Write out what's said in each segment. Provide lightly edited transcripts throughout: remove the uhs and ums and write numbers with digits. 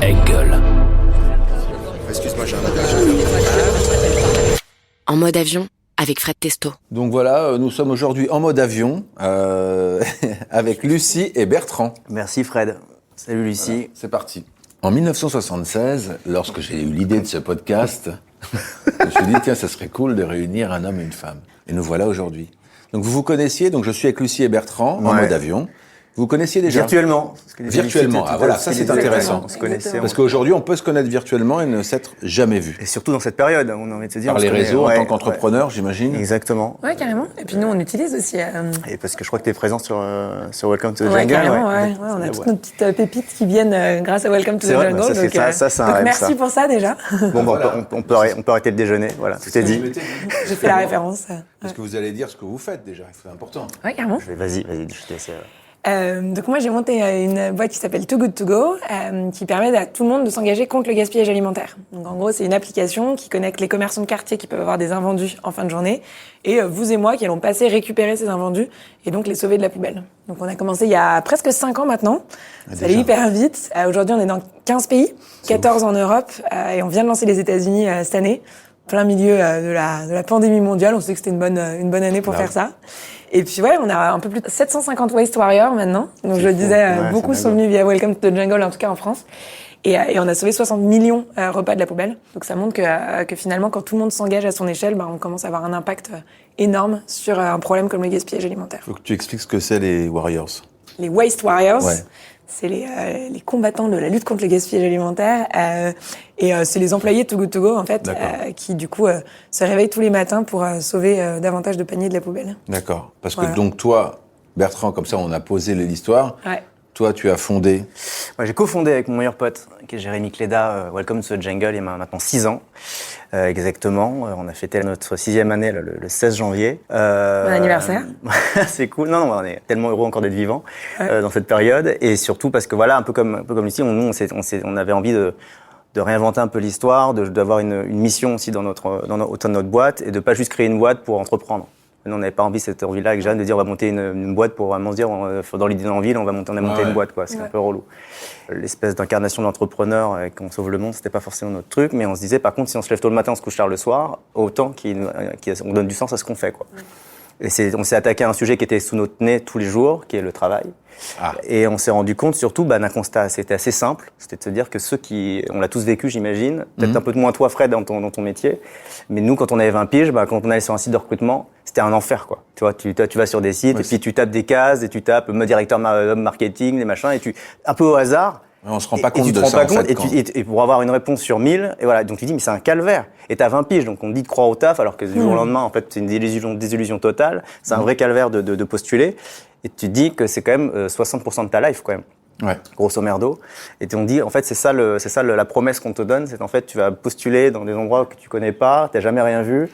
Engel. Excuse-moi, j'ai un En mode avion, avec Fred Testo. Donc voilà, nous sommes aujourd'hui en mode avion avec Lucie et Bertrand. Merci Fred. Salut Lucie. Voilà, c'est parti. En 1976, lorsque j'ai eu l'idée de ce podcast, je me suis dit, tiens, ça serait cool de réunir un homme et une femme. Et nous voilà aujourd'hui. Donc vous vous connaissiez, donc je suis avec Lucie et Bertrand en mode avion. Vous connaissiez déjà ? Virtuellement. Virtuellement, ah voilà, ça c'est intéressant. On se connaissait. Parce qu'aujourd'hui, on peut se connaître virtuellement et ne s'être jamais vu. Et surtout dans cette période, on a envie de se dire. Par les réseaux, en tant qu'entrepreneur, j'imagine. Exactement. Ouais, carrément. Et puis nous, on utilise aussi. Et parce que je crois que tu es présent sur Welcome to the Ouais, Jungle. carrément, ouais. On a toutes nos petites pépites qui viennent grâce à Welcome to the Jungle. Bah, ça, c'est un donc rêve, merci pour ça déjà. Bon, voilà. on peut arrêter le déjeuner. Voilà, tout est dit. J'ai fait la référence. Parce que vous allez dire ce que vous faites déjà, c'est important. Ouais, carrément. Vas-y, je te laisse. Donc moi j'ai monté une boîte qui s'appelle Too Good To Go qui permet à tout le monde de s'engager contre le gaspillage alimentaire. Donc en gros c'est une application qui connecte les commerçants de quartier qui peuvent avoir des invendus en fin de journée et vous et moi qui allons passer récupérer ces invendus et donc les sauver de la poubelle. Donc on a commencé il y a presque 5 ans maintenant. Ça allait hyper vite. Aujourd'hui on est dans 15 pays, 14 en Europe et on vient de lancer les États-Unis cette année. Plein milieu de la pandémie mondiale, on sait que c'était une bonne année pour faire ça. Et puis ouais, on a un peu plus de 750 Waste Warriors maintenant. Donc je le disais, beaucoup sont venus via Welcome to the Jungle, en tout cas en France. Et on a sauvé 60 millions repas de la poubelle. Donc ça montre que finalement, quand tout le monde s'engage à son échelle, on commence à avoir un impact énorme sur un problème comme le gaspillage alimentaire. Faut que tu expliques ce que c'est les Warriors. Les Waste Warriors. Ouais. C'est les combattants de la lutte contre le gaspillage alimentaire et c'est les employés de Too Good To Go en fait qui du coup se réveillent tous les matins pour sauver davantage de paniers de la poubelle. D'accord. Parce que donc toi, Bertrand, comme ça on a posé l'histoire. Ouais. Toi, tu as fondé. Moi, j'ai cofondé avec mon meilleur pote, qui est Jérémy Cléda, Welcome to the Jungle, il y a maintenant 6 ans. Exactement. On a fêté notre 6e année le 16 janvier. Bon anniversaire. C'est cool. Non, on est tellement heureux encore d'être vivants dans cette période. Et surtout parce que voilà, un peu comme Lucie, on avait envie de réinventer un peu l'histoire, d'avoir une mission aussi au sein de notre boîte et de pas juste créer une boîte pour entreprendre. Nous, on n'avait pas cette envie-là avec Jeanne de dire on va monter une boîte pour vraiment se dire dans l'idée en ville, on a monté une boîte quoi. C'est un peu relou. L'espèce d'incarnation de l'entrepreneur qu'on sauve le monde, c'était pas forcément notre truc, mais on se disait par contre si on se lève tôt le matin, on se couche tard le soir, autant on donne du sens à ce qu'on fait quoi. Et on s'est attaqué à un sujet qui était sous notre nez tous les jours, qui est le travail. Et on s'est rendu compte surtout d'un constat, c'était assez simple, c'était de se dire que on l'a tous vécu j'imagine, peut-être un peu de moins toi Fred dans ton métier, mais nous quand on avait 20 piges, quand on allait sur un site de recrutement, c'était un enfer quoi. Tu vois, tu vas sur des sites et puis tu tapes des cases et tu tapes directeur marketing, les machins et un peu au hasard. On se rend pas compte de ça. Et pour avoir une réponse sur 1000, et voilà, donc tu dis mais c'est un calvaire. Et t'as 20 piges, donc on te dit de croire au taf, alors que du jour au lendemain, en fait, c'est une désillusion totale. C'est un vrai calvaire de postuler. Et tu te dis que c'est quand même 60% de ta life quand même. Ouais. Grosso merdo. Et on dit, en fait, c'est ça la promesse qu'on te donne, c'est en fait, tu vas postuler dans des endroits que tu connais pas, t'as jamais rien vu.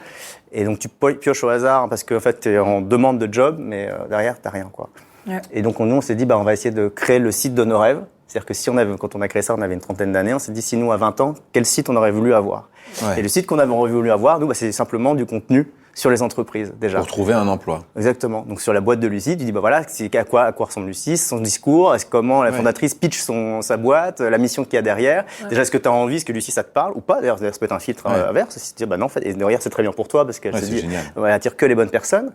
Et donc tu pioches au hasard parce qu'en fait, t'es en demande de job, mais derrière, t'as rien, quoi. Ouais. Et donc, nous, on s'est dit, on va essayer de créer le site de nos rêves. C'est-à-dire que quand on a créé ça, on avait une trentaine d'années, on s'est dit, si nous, à 20 ans, quel site on aurait voulu avoir ? Ouais. Et le site qu'on avait voulu avoir, nous, c'est simplement du contenu sur les entreprises, déjà. Pour trouver un emploi. Exactement. Donc, sur la boîte de Lucie, tu dis, voilà, à quoi ressemble Lucie, son discours, comment la fondatrice pitch sa boîte, la mission qu'il y a derrière. Ouais. Déjà, est-ce que tu as envie, est-ce que Lucie, ça te parle ou pas ? D'ailleurs, ça peut être un filtre inverse. Si tu dis, non, en fait, et derrière, c'est très bien pour toi parce qu'elle se dit, elle attire que les bonnes personnes.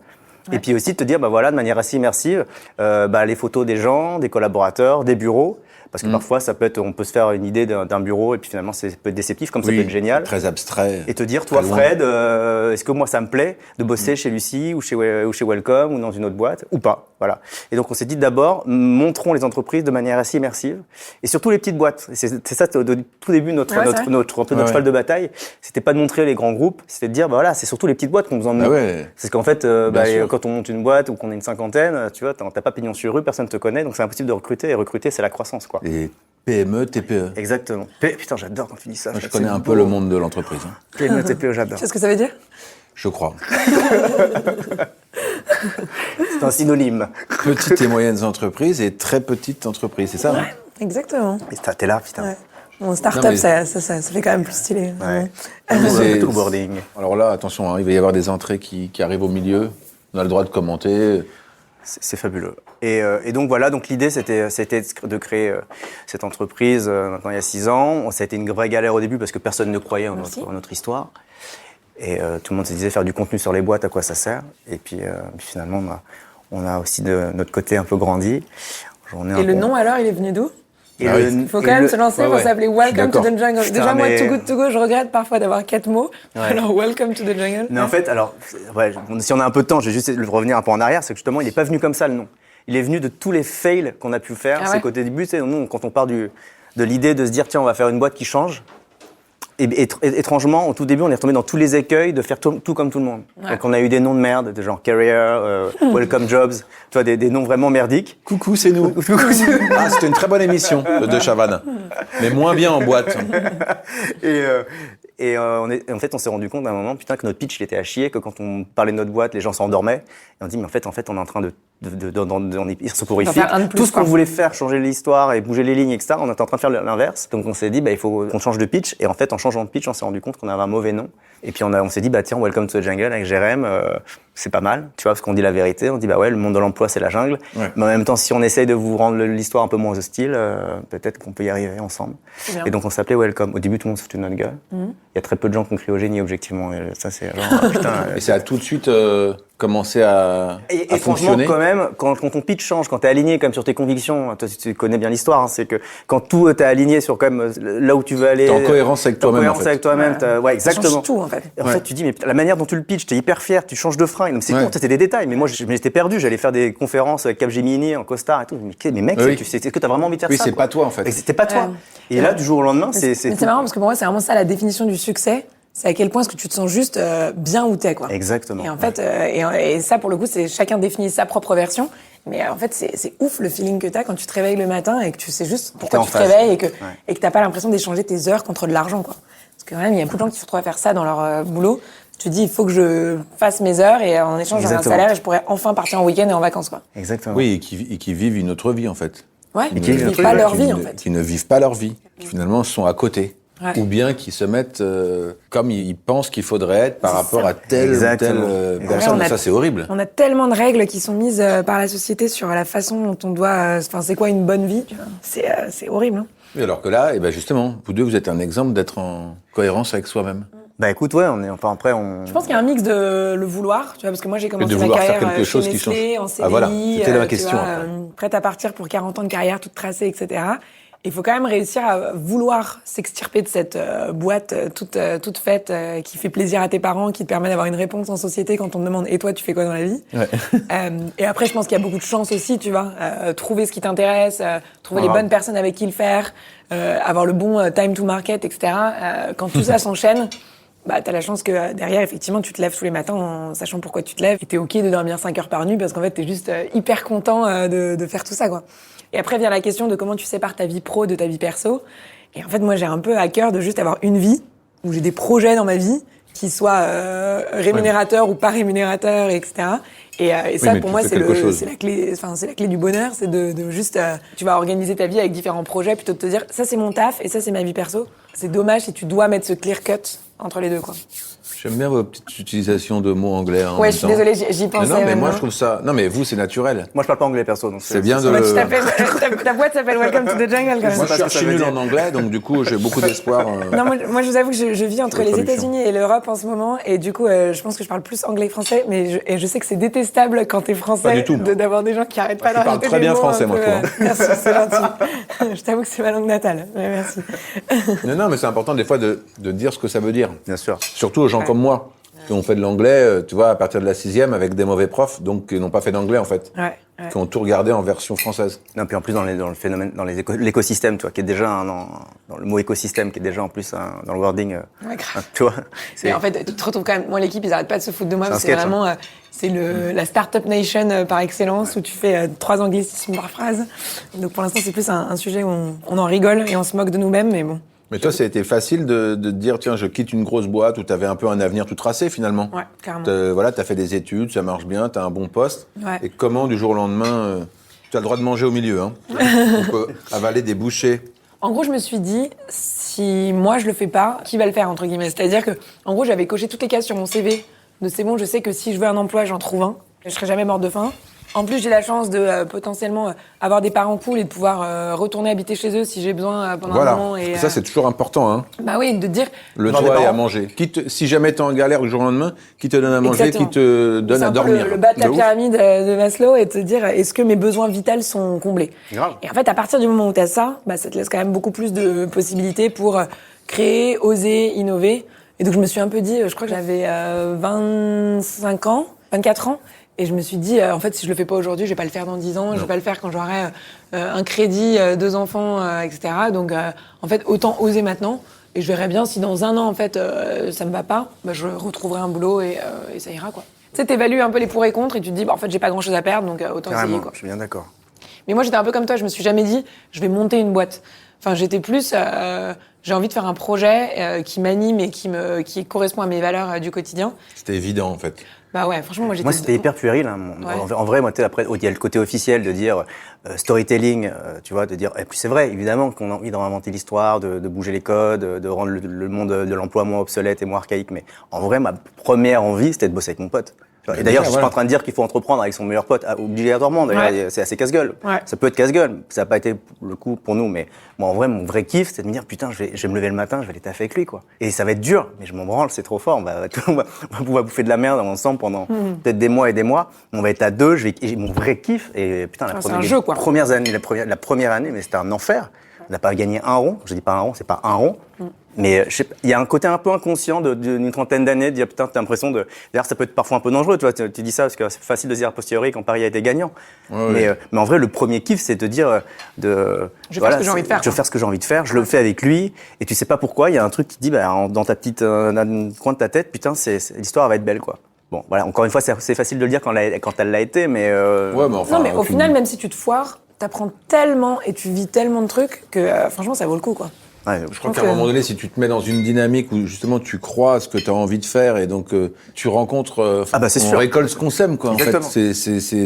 Ouais. Et puis aussi, de te dire, de manière assez immersive, les photos des gens, des collaborateurs, des bureaux. Parce que parfois, on peut se faire une idée d'un bureau et puis finalement, ça peut être déceptif, comme ça peut être génial. Très abstrait. Et te dire, toi, Fred, est-ce que moi, ça me plaît de bosser chez Lucie ou chez Welcome ou dans une autre boîte ou pas ? Voilà. Et donc, on s'est dit d'abord, montrons les entreprises de manière assez immersive et surtout les petites boîtes. C'est ça, au tout début, notre cheval de bataille. C'était pas de montrer les grands groupes, c'était de dire, c'est surtout les petites boîtes qu'on besoin de nous. C'est qu'en fait, quand on monte une boîte ou qu'on est une cinquantaine, tu vois, t'as pas pignon sur rue, personne te connaît, donc c'est impossible de recruter. Et recruter, c'est la croissance, quoi. Et PME, TPE. Exactement. Putain, j'adore quand tu dis ça. Moi, je connais un peu le monde de l'entreprise. PME, TPE, j'adore. Tu sais ce que ça veut dire ? Je crois. C'est un synonyme. Petites et moyennes entreprises et très petites entreprises, c'est ça ? Ouais, exactement. Et t'es là, putain. Ouais. Bon, start-up, ça fait quand même plus stylé. Ouais. C'est tout le boarding. Alors là, attention, il va y avoir des entrées qui arrivent au milieu. On a le droit de commenter. C'est fabuleux. Et donc voilà, donc l'idée c'était de créer cette entreprise maintenant il y a 6 ans. Ça a été une vraie galère au début parce que personne ne croyait en notre histoire. Et tout le monde se disait faire du contenu sur les boîtes, à quoi ça sert? Et puis finalement, on a aussi de notre côté un peu grandi. Et le nom alors, il est venu d'où? Il faut quand même se lancer pour s'appeler Welcome to the Jungle. Putain, déjà, moi, Too Good To Go, je regrette parfois d'avoir 4 mots. Ouais. Alors, Welcome to the Jungle. Mais en fait, alors, si on a un peu de temps, je vais juste revenir un peu en arrière, c'est que justement, il n'est pas venu comme ça, le nom. Il est venu de tous les fails qu'on a pu faire. C'est qu'au début, nous, quand on part de l'idée de se dire, tiens, on va faire une boîte qui change, et étrangement, au tout début, on est retombé dans tous les écueils de faire tout comme tout le monde. Ouais. Donc, on a eu des noms de merde, de genre Career, Welcome Jobs, tu vois, des noms vraiment merdiques. Coucou, c'est nous. Ah, c'était une très bonne émission, le De Chavannes. Mais moins bien en boîte. Et en fait, on s'est rendu compte à un moment, putain, que notre pitch, il était à chier, que quand on parlait de notre boîte, les gens s'endormaient. Et on dit, mais en fait, on est en train d'en être soporifique. Tout ce qu'on voulait faire, changer l'histoire et bouger les lignes, etc., on était en train de faire l'inverse. Donc, on s'est dit, il faut qu'on change de pitch. Et en fait, en changeant de pitch, on s'est rendu compte qu'on avait un mauvais nom. Et puis, on s'est dit, tiens, Welcome to the Jungle avec Jérém, c'est pas mal. Tu vois, parce qu'on dit la vérité. On dit, ouais, le monde de l'emploi, c'est la jungle. Ouais. Mais en même temps, si on essaye de vous rendre l'histoire un peu moins hostile, peut-être qu'on peut y arriver ensemble. Et donc, on s'appelait Welcome. Au début, tout le monde se foutait de notre gueule. Il y a très peu de gens qui ont crié au génie, objectivement. Et ça, c'est genre, putain. Et ça a tout de suite commencé à et fonctionner. Franchement, quand même, quand ton pitch change, quand t'es aligné comme sur tes convictions, toi, tu connais bien l'histoire, c'est que quand tout est aligné sur comme là où tu veux aller. T'es en cohérence avec toi-même. En cohérence avec toi-même, ouais, exactement. Ça change tout, en fait. En fait, tu dis, mais la manière dont tu le pitches, t'es hyper fier, tu changes de frein. C'est con, c'était des détails. Mais moi, j'étais perdu. J'allais faire des conférences avec Capgemini en costard et tout. Mais mec, est-ce que t'as vraiment envie de faire ça? Oui, c'est pas toi, en fait. C'était pas toi. Et là, du jour au lendemain, c'est. C'est marrant parce que pour moi, c'est vraiment ça la définition du succès. C'est à quel point est-ce que tu te sens juste bien où t'es, quoi. Exactement. Et en fait, et ça, pour le coup, c'est chacun définit sa propre version. Mais en fait, c'est ouf le feeling que t'as quand tu te réveilles le matin et que tu sais juste pourquoi tu te réveilles et que t'as pas l'impression d'échanger tes heures contre de l'argent, quoi. Parce que quand même, il y a beaucoup de gens qui se retrouvent à faire ça dans leur boulot. Tu te dis, il faut que je fasse mes heures et en échange j'aurai un salaire et je pourrais enfin partir en week-end et en vacances, quoi. Exactement. Oui, et qui vivent une autre vie, en fait. Ouais, qui ne vivent pas leur vie, en fait. Qui ne vivent pas leur vie. Qui finalement sont à côté. Ouais. Ou bien qui se mettent comme ils pensent qu'il faudrait être par rapport à telle ou telle personne. Ça, c'est horrible. On a tellement de règles qui sont mises par la société sur la façon dont on doit... c'est quoi une bonne vie? C'est horrible. Hein. Et alors que là, justement, vous deux, vous êtes un exemple d'être en cohérence avec soi-même. Écoute, ouais, après, Je pense qu'il y a un mix de le vouloir, tu vois, parce que moi j'ai commencé ma carrière faire quelque chose chez Nestlé, en CDI, voilà, c'était ma question. Prête à partir pour 40 ans de carrière, toute tracée, etc. Il faut quand même réussir à vouloir s'extirper de cette boîte toute faite qui fait plaisir à tes parents, qui te permet d'avoir une réponse en société quand on te demande « Et toi, tu fais quoi dans la vie ?» Et après, je pense qu'il y a beaucoup de chance aussi, tu vois. Trouver ce qui t'intéresse, trouver les bonnes personnes avec qui le faire, avoir le bon time to market, etc. Quand tout ça s'enchaîne, t'as la chance que derrière, effectivement, tu te lèves tous les matins en sachant pourquoi tu te lèves. Et t'es OK de dormir 5 heures par nuit parce qu'en fait, t'es juste hyper content de faire tout ça, quoi. Et après vient la question de comment tu sépares ta vie pro de ta vie perso. Et en fait, moi, j'ai un peu à cœur de juste avoir une vie où j'ai des projets dans ma vie qui soient rémunérateurs ou pas rémunérateurs, etc. Et ça, pour moi, c'est la clé du bonheur, c'est de juste, tu vas organiser ta vie avec différents projets plutôt que de te dire, ça c'est mon taf et ça c'est ma vie perso. C'est dommage si tu dois mettre ce clear cut entre les deux, quoi. J'aime bien vos petites utilisations de mots anglais. Ouais, je suis désolée, j'y pensais. Non, mais moi, je trouve ça. Non, mais vous, c'est naturel. Moi, je parle pas anglais perso, donc c'est bien de. Ta boîte s'appelle Welcome to the Jungle, quand même. Moi, je suis archi nul en anglais, donc du coup, j'ai beaucoup d'espoir. Non, moi, je vous avoue que je vis entre les États-Unis et l'Europe en ce moment, et du coup, je pense que je parle plus anglais que français, mais je sais que c'est détestable quand t'es français. Pas du tout. D'avoir des gens qui arrêtent pas d'arrêter. Je parle très bien français, moi, toi. Merci, c'est gentil. Je t'avoue que c'est ma langue natale. Merci. Non, mais c'est important des fois de dire ce que ça veut dire. Bien sûr. Surtout aux gens comme moi. Qui ont fait de l'anglais, tu vois, à partir de la 6e avec des mauvais profs, donc qui n'ont pas fait d'anglais en fait, qui ont tout regardé en version française. Non, puis en plus dans le phénomène, dans l'écosystème, tu vois, qui est déjà dans le mot écosystème, qui est déjà en plus dans le wording, tu vois. Mais en fait, tu te retrouves quand même. Moi, l'équipe, ils arrêtent pas de se foutre de moi. C'est vraiment, c'est la startup nation par excellence où tu fais 3 anglicismes par phrase. Donc pour l'instant, c'est plus un sujet où on en rigole et on se moque de nous-mêmes, mais bon. Mais toi, ça a été facile de te dire, tiens, je quitte une grosse boîte où tu avais un peu un avenir tout tracé, finalement. Ouais, carrément. T'as fait des études, ça marche bien, t'as un bon poste. Ouais. Et comment, du jour au lendemain, tu as le droit de manger au milieu, hein. On peut avaler des bouchées. En gros, je me suis dit, si moi je le fais pas, qui va le faire, entre guillemets. C'est-à-dire que, en gros, j'avais coché toutes les cases sur mon CV de c'est bon, je sais que si je veux un emploi, j'en trouve un. Je serai jamais morte de faim. En plus, j'ai la chance de potentiellement avoir des parents cool et de pouvoir retourner habiter chez eux si j'ai besoin pendant un moment. Voilà. Et, Ça, c'est toujours important. Hein. Bah oui, de dire. Le Avoir des toit et à parents. manger. Si jamais t'es en galère du jour au lendemain, qui te donne à manger, Exactement. qui te donne C'est à un peu dormir. le bas de la ouf. pyramide de Maslow et te dire est-ce que mes besoins vitaux sont comblés. Grave. Et en fait, à partir du moment où tu as ça, bah, ça te laisse quand même beaucoup plus de possibilités pour créer, oser, innover. Et donc, je me suis un peu dit, je crois que j'avais 25 ans, 24 ans. Et je me suis dit, en fait, si je le fais pas aujourd'hui, je vais pas le faire dans 10 ans, je vais pas le faire quand j'aurai un crédit, 2 enfants, etc. Donc, en fait, autant oser maintenant. Et je verrai bien si dans un an, en fait, ça me va pas, bah, je retrouverai un boulot et ça ira, quoi. Tu sais, t'évalues un peu les pour et contre et tu te dis, bah, en fait, j'ai pas grand chose à perdre, donc autant essayer, Carrément, quoi. je suis bien d'accord. Mais moi, j'étais un peu comme toi, je me suis jamais dit, je vais monter une boîte. Enfin, j'étais plus, j'ai envie de faire un projet qui m'anime et qui correspond à mes valeurs du quotidien. C'était évident, en fait. Bah ouais, franchement, moi, j'étais... Moi, c'était hyper puéril. Hein. Ouais. En vrai, moi, après, il y a le côté officiel de dire storytelling, tu vois, de dire. Et puis c'est vrai, évidemment, qu'on a envie de réinventer l'histoire, de bouger les codes, de rendre le monde de l'emploi moins obsolète et moins archaïque. Mais en vrai, ma première envie, c'était de bosser avec mon pote. Et d'ailleurs, je suis pas en train de dire qu'il faut entreprendre avec son meilleur pote obligatoirement. D'ailleurs, Ouais. c'est assez casse-gueule. Ouais. Ça peut être casse-gueule. Ça n'a pas été le coup pour nous, mais moi, en vrai, mon vrai kiff, c'est de me dire putain, je vais me lever le matin, je vais aller taffer avec lui, quoi. Et ça va être dur, mais je m'en branle, c'est trop fort. On va pouvoir bouffer de la merde ensemble pendant peut-être des mois et des mois. On va être à deux. Et mon vrai kiff. Et putain, c'est un jeu, quoi. premières années, la première année, mais c'était un enfer. On n'a pas gagné un rond. Je dis pas un rond, c'est pas un rond. Mais je sais pas, il y a un côté un peu inconscient d'une trentaine d'années de dire putain, t'as l'impression de. D'ailleurs, ça peut être parfois un peu dangereux, tu vois. Tu dis ça parce que c'est facile de dire a posteriori quand Paris a été gagnant. Ouais, Mais en vrai, le premier kiff, c'est de dire Je vais faire ce que j'ai envie de faire, Je vais quoi. faire ce que j'ai envie de faire. Je le fais avec lui. Et tu sais pas pourquoi. Il y a un truc qui te dit, bah, dans ta petite dans le coin de ta tête, putain, l'histoire va être belle, quoi. Bon, voilà. Encore une fois, c'est facile de le dire quand elle l'a été, mais. Ouais, mais enfin. Non, mais au aucune- final, même si tu te foires, t'apprends tellement et tu vis tellement de trucs que franchement, ça vaut le coup, quoi. Ouais, Je crois pense qu'à un que- moment donné, si tu te mets dans une dynamique où justement tu crois à ce que tu as envie de faire et donc tu rencontres, Ah bah, c'est on sûr. récolte ce qu'on sème, quoi. En fait, Exactement.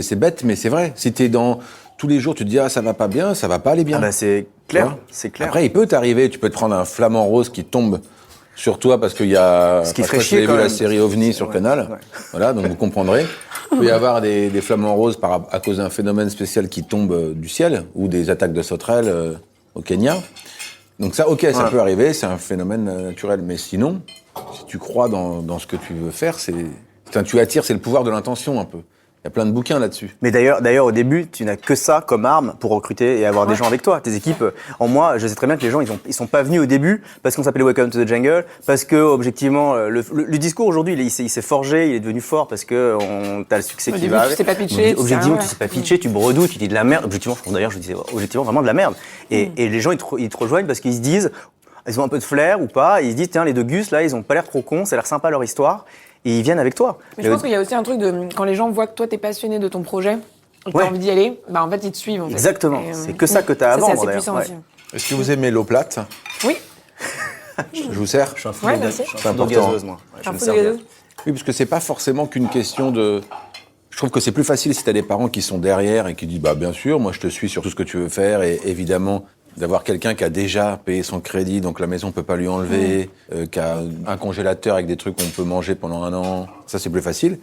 c'est bête, mais c'est vrai. Si t'es dans tous les jours, tu te dis ah ça va pas bien, ça va pas aller bien. Ah bah, c'est Tu clair. vois C'est clair. Après, il peut t'arriver, tu peux te prendre un flamant rose qui tombe sur toi parce qu'il y a. Ce qui parce ferait que chier, vous avez quand vu la même. série OVNI sur Ouais, Canal. ouais. Voilà, donc vous comprendrez. Il peut y avoir des flamants roses à cause d'un phénomène spécial qui tombe du ciel ou des attaques de sauterelles au Kenya. Donc ça, ok, ça Ouais. peut arriver, c'est un phénomène naturel. Mais sinon, si tu crois dans ce que tu veux faire, tu attires, c'est le pouvoir de l'intention un peu. Il y a plein de bouquins là-dessus. Mais d'ailleurs, au début, tu n'as que ça comme arme pour recruter et avoir des gens avec toi. Tes équipes, en moi, je sais très bien que les gens, ils sont pas venus au début parce qu'on s'appelait Welcome to the Jungle, parce que, objectivement, le discours aujourd'hui, il s'est forgé, il est devenu fort parce que t'as le succès Au qui début, va tu avec. sais pas pitcher, tu sais Objectivement, rien, tu sais pas pitcher, tu brodoutes, tu dis de la merde. Objectivement, d'ailleurs, je disais, objectivement, vraiment de la merde. Et les gens, ils te rejoignent parce qu'ils se disent, ils ont un peu de flair ou pas, et ils se disent, tiens, les deux Gus, là, ils ont pas l'air trop cons, ça a l'air sympa leur histoire. Et ils viennent avec toi. Mais je pense qu'il y a aussi un truc de quand les gens voient que toi t'es passionné de ton projet et que t'as Ouais. envie d'y aller, bah en fait ils te suivent. En fait. Exactement. Et, C'est que ça que t'as à c'est vendre, assez d'ailleurs. puissant Ouais. aussi. Est-ce que vous aimez l'eau plate? Oui, Je vous sers? Je suis un fou Ouais, de merci. je suis un fou de important. gazeuse, moi. Ouais, je un me peu sers de bien. gazeuse. Oui, parce que c'est pas forcément qu'une question de. Je trouve que c'est plus facile si t'as des parents qui sont derrière et qui disent bah bien sûr, moi je te suis sur tout ce que tu veux faire et évidemment d'avoir quelqu'un qui a déjà payé son crédit, donc la maison peut pas lui enlever, qui a un congélateur avec des trucs qu'on peut manger pendant un an, ça c'est plus facile.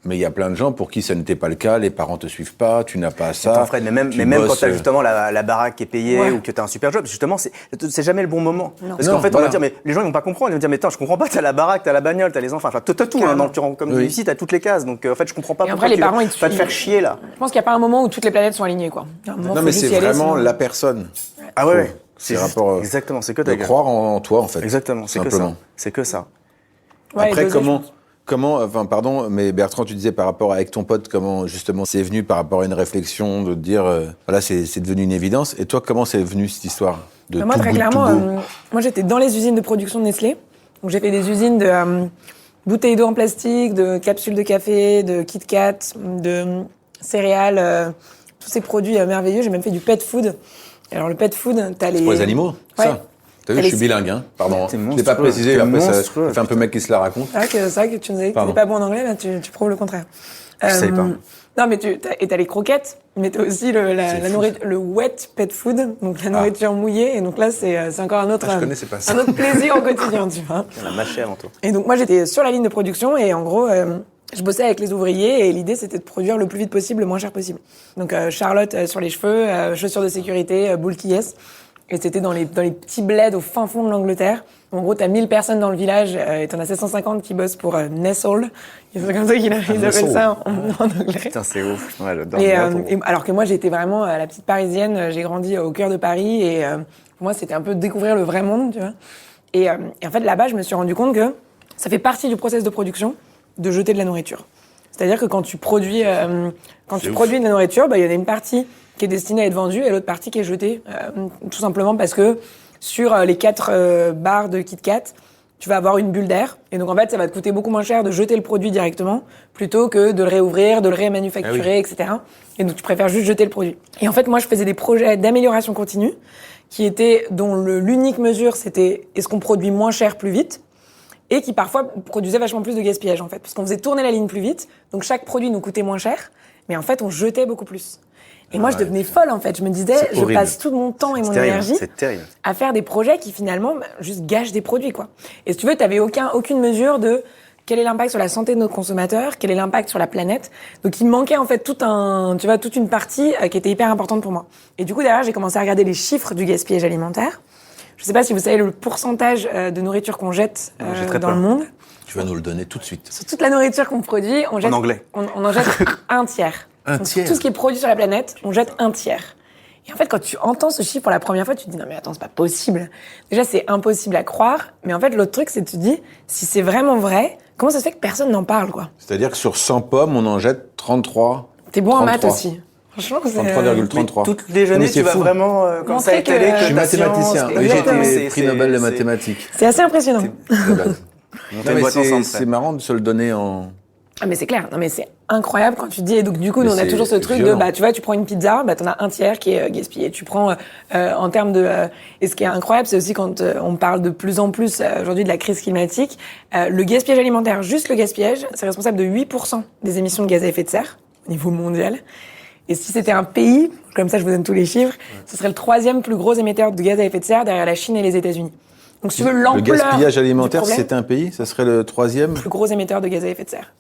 Mais il y a plein de gens pour qui ça n'était pas le cas, les parents te suivent pas, tu n'as pas ça. Attends, Fred, mais même tu quand bosses, t'as justement la baraque qui est payée Ouais. ou que t'as un super job, justement, c'est jamais le bon moment. Parce Non, qu'en fait, on voilà. va dire, mais les gens ils vont pas comprendre. Ils vont dire, mais attends, je comprends pas, t'as la baraque, t'as la bagnole, t'as les enfants, enfin, t'as tout, hein, comme tu Oui. dis ici, t'as toutes les cases. Donc, en fait, je comprends pas Et pourquoi après, les tu vas parents, ils te pas te suivent. faire chier, là. Je pense qu'il n'y a pas un moment où toutes les planètes sont alignées, quoi. Il y a un moment, Non faut mais juste c'est y aller, vraiment sinon- la personne. Ah ouais, Faut- ouais. C'est rapport. Exactement, c'est que De ta gueule. croire en toi en fait. Exactement, c'est que ça. Simplement. C'est que ça. Ouais, Après, doser, je pense. enfin, pardon, mais Bertrand, tu disais par rapport avec ton pote, comment justement c'est venu par rapport à une réflexion de te dire, voilà, c'est devenu une évidence. Et toi, comment c'est venu cette histoire de Bah, moi, tout très bout de clairement, tout bout moi j'étais dans les usines de production de Nestlé. Donc j'ai fait des usines de bouteilles d'eau en plastique, de capsules de café, de Kit Kat, de céréales, tous ces produits merveilleux. J'ai même fait du pet food. Alors le pet food, t'as les... pour les animaux, Ouais. ça. T'as vu, Allez, je suis bilingue, hein. Pardon. T'es Je l'ai pas monstrueux. précisé, T'es après ça monstrueux, fait un peu mec qui se la raconte. C'est vrai que tu nous as dit que Pardon. t'étais pas bon en anglais, là, tu prouves le contraire. Je savais pas. Non, mais t'as les croquettes, mais t'as aussi la nourriture, le wet pet food, donc la nourriture mouillée. Et donc là, c'est encore un autre, Ah, je connaissais pas ça. un autre plaisir au quotidien, tu vois. La mâchère en toi. Et donc moi, j'étais sur la ligne de production et en gros, je bossais avec les ouvriers et l'idée c'était de produire le plus vite possible, le moins cher possible. Donc Charlotte sur les cheveux, chaussures de sécurité, boule qui est. Et c'était dans les petits bleds au fin fond de l'Angleterre. En gros, t'as 1000 personnes dans le village et t'en as 750 qui bossent pour Nestle. C'est comme ça qu'ils appellent ça en anglais. Putain, c'est ouf. Ouais, j'adore. Et alors que moi, j'étais vraiment la petite parisienne. J'ai grandi au cœur de Paris et pour moi, c'était un peu découvrir le vrai monde, tu vois. Et en fait, là-bas, je me suis rendu compte que ça fait partie du process de production de jeter de la nourriture. C'est-à-dire que quand tu produis de la nourriture, il y en a une partie qui est destinée à être vendue et l'autre partie qui est jetée, tout simplement parce que sur les 4 barres de Kit Kat, tu vas avoir une bulle d'air. Et donc, en fait, ça va te coûter beaucoup moins cher de jeter le produit directement plutôt que de le réouvrir, de le rémanufacturer, etc. Et donc, tu préfères juste jeter le produit. Et en fait, moi, je faisais des projets d'amélioration continue dont l'unique mesure, c'était est-ce qu'on produit moins cher plus vite et qui parfois produisait vachement plus de gaspillage, en fait. Parce qu'on faisait tourner la ligne plus vite, donc chaque produit nous coûtait moins cher, mais en fait, on jetait beaucoup plus. Et moi, je devenais folle, en fait. Je me disais, je passe tout mon temps et mon énergie à faire des projets qui, finalement, juste gâchent des produits, quoi. Et si tu veux, t'avais aucune mesure de quel est l'impact sur la santé de nos consommateurs, quel est l'impact sur la planète. Donc, il me manquait, en fait, toute une partie qui était hyper importante pour moi. Et du coup, derrière, j'ai commencé à regarder les chiffres du gaspillage alimentaire. Je sais pas si vous savez le pourcentage de nourriture qu'on jette dans le monde. Tu vas nous le donner tout de suite. Sur toute la nourriture qu'on produit, on jette... En anglais. On en jette un tiers. Donc, sur tout ce qui est produit sur la planète, on jette un tiers. Et en fait, quand tu entends ce chiffre pour la première fois, tu te dis non mais attends, c'est pas possible. Déjà, c'est impossible à croire. Mais en fait, l'autre truc, c'est que tu te dis, si c'est vraiment vrai, comment ça se fait que personne n'en parle, quoi? C'est-à-dire que sur 100 pommes, on en jette 33. T'es bon en maths aussi. Franchement, c'est... 33,33. Tout déjeuner, tu vas vraiment comme ça étaler que je suis mathématicien. Oui, j'ai été prix Nobel de mathématiques. C'est assez impressionnant. C'est marrant de se le donner en... Ah mais c'est clair, non mais c'est incroyable quand tu dis, et donc du coup nous on a toujours ce truc violent. De tu vois, tu prends une pizza, t'en as un tiers qui est gaspillé. Tu prends en termes de et ce qui est incroyable, c'est aussi quand on parle de plus en plus aujourd'hui de la crise climatique, le gaspillage alimentaire, juste le gaspillage, c'est responsable de 8% des émissions de gaz à effet de serre au niveau mondial. Et si c'était un pays, comme ça je vous donne tous les chiffres, ce serait le 3e plus gros émetteur de gaz à effet de serre derrière la Chine et les États-Unis. Donc si tu veux l'ampleur le gaspillage alimentaire, problème, si c'était un pays, ça serait le 3e plus gros émetteur de gaz à effet de serre.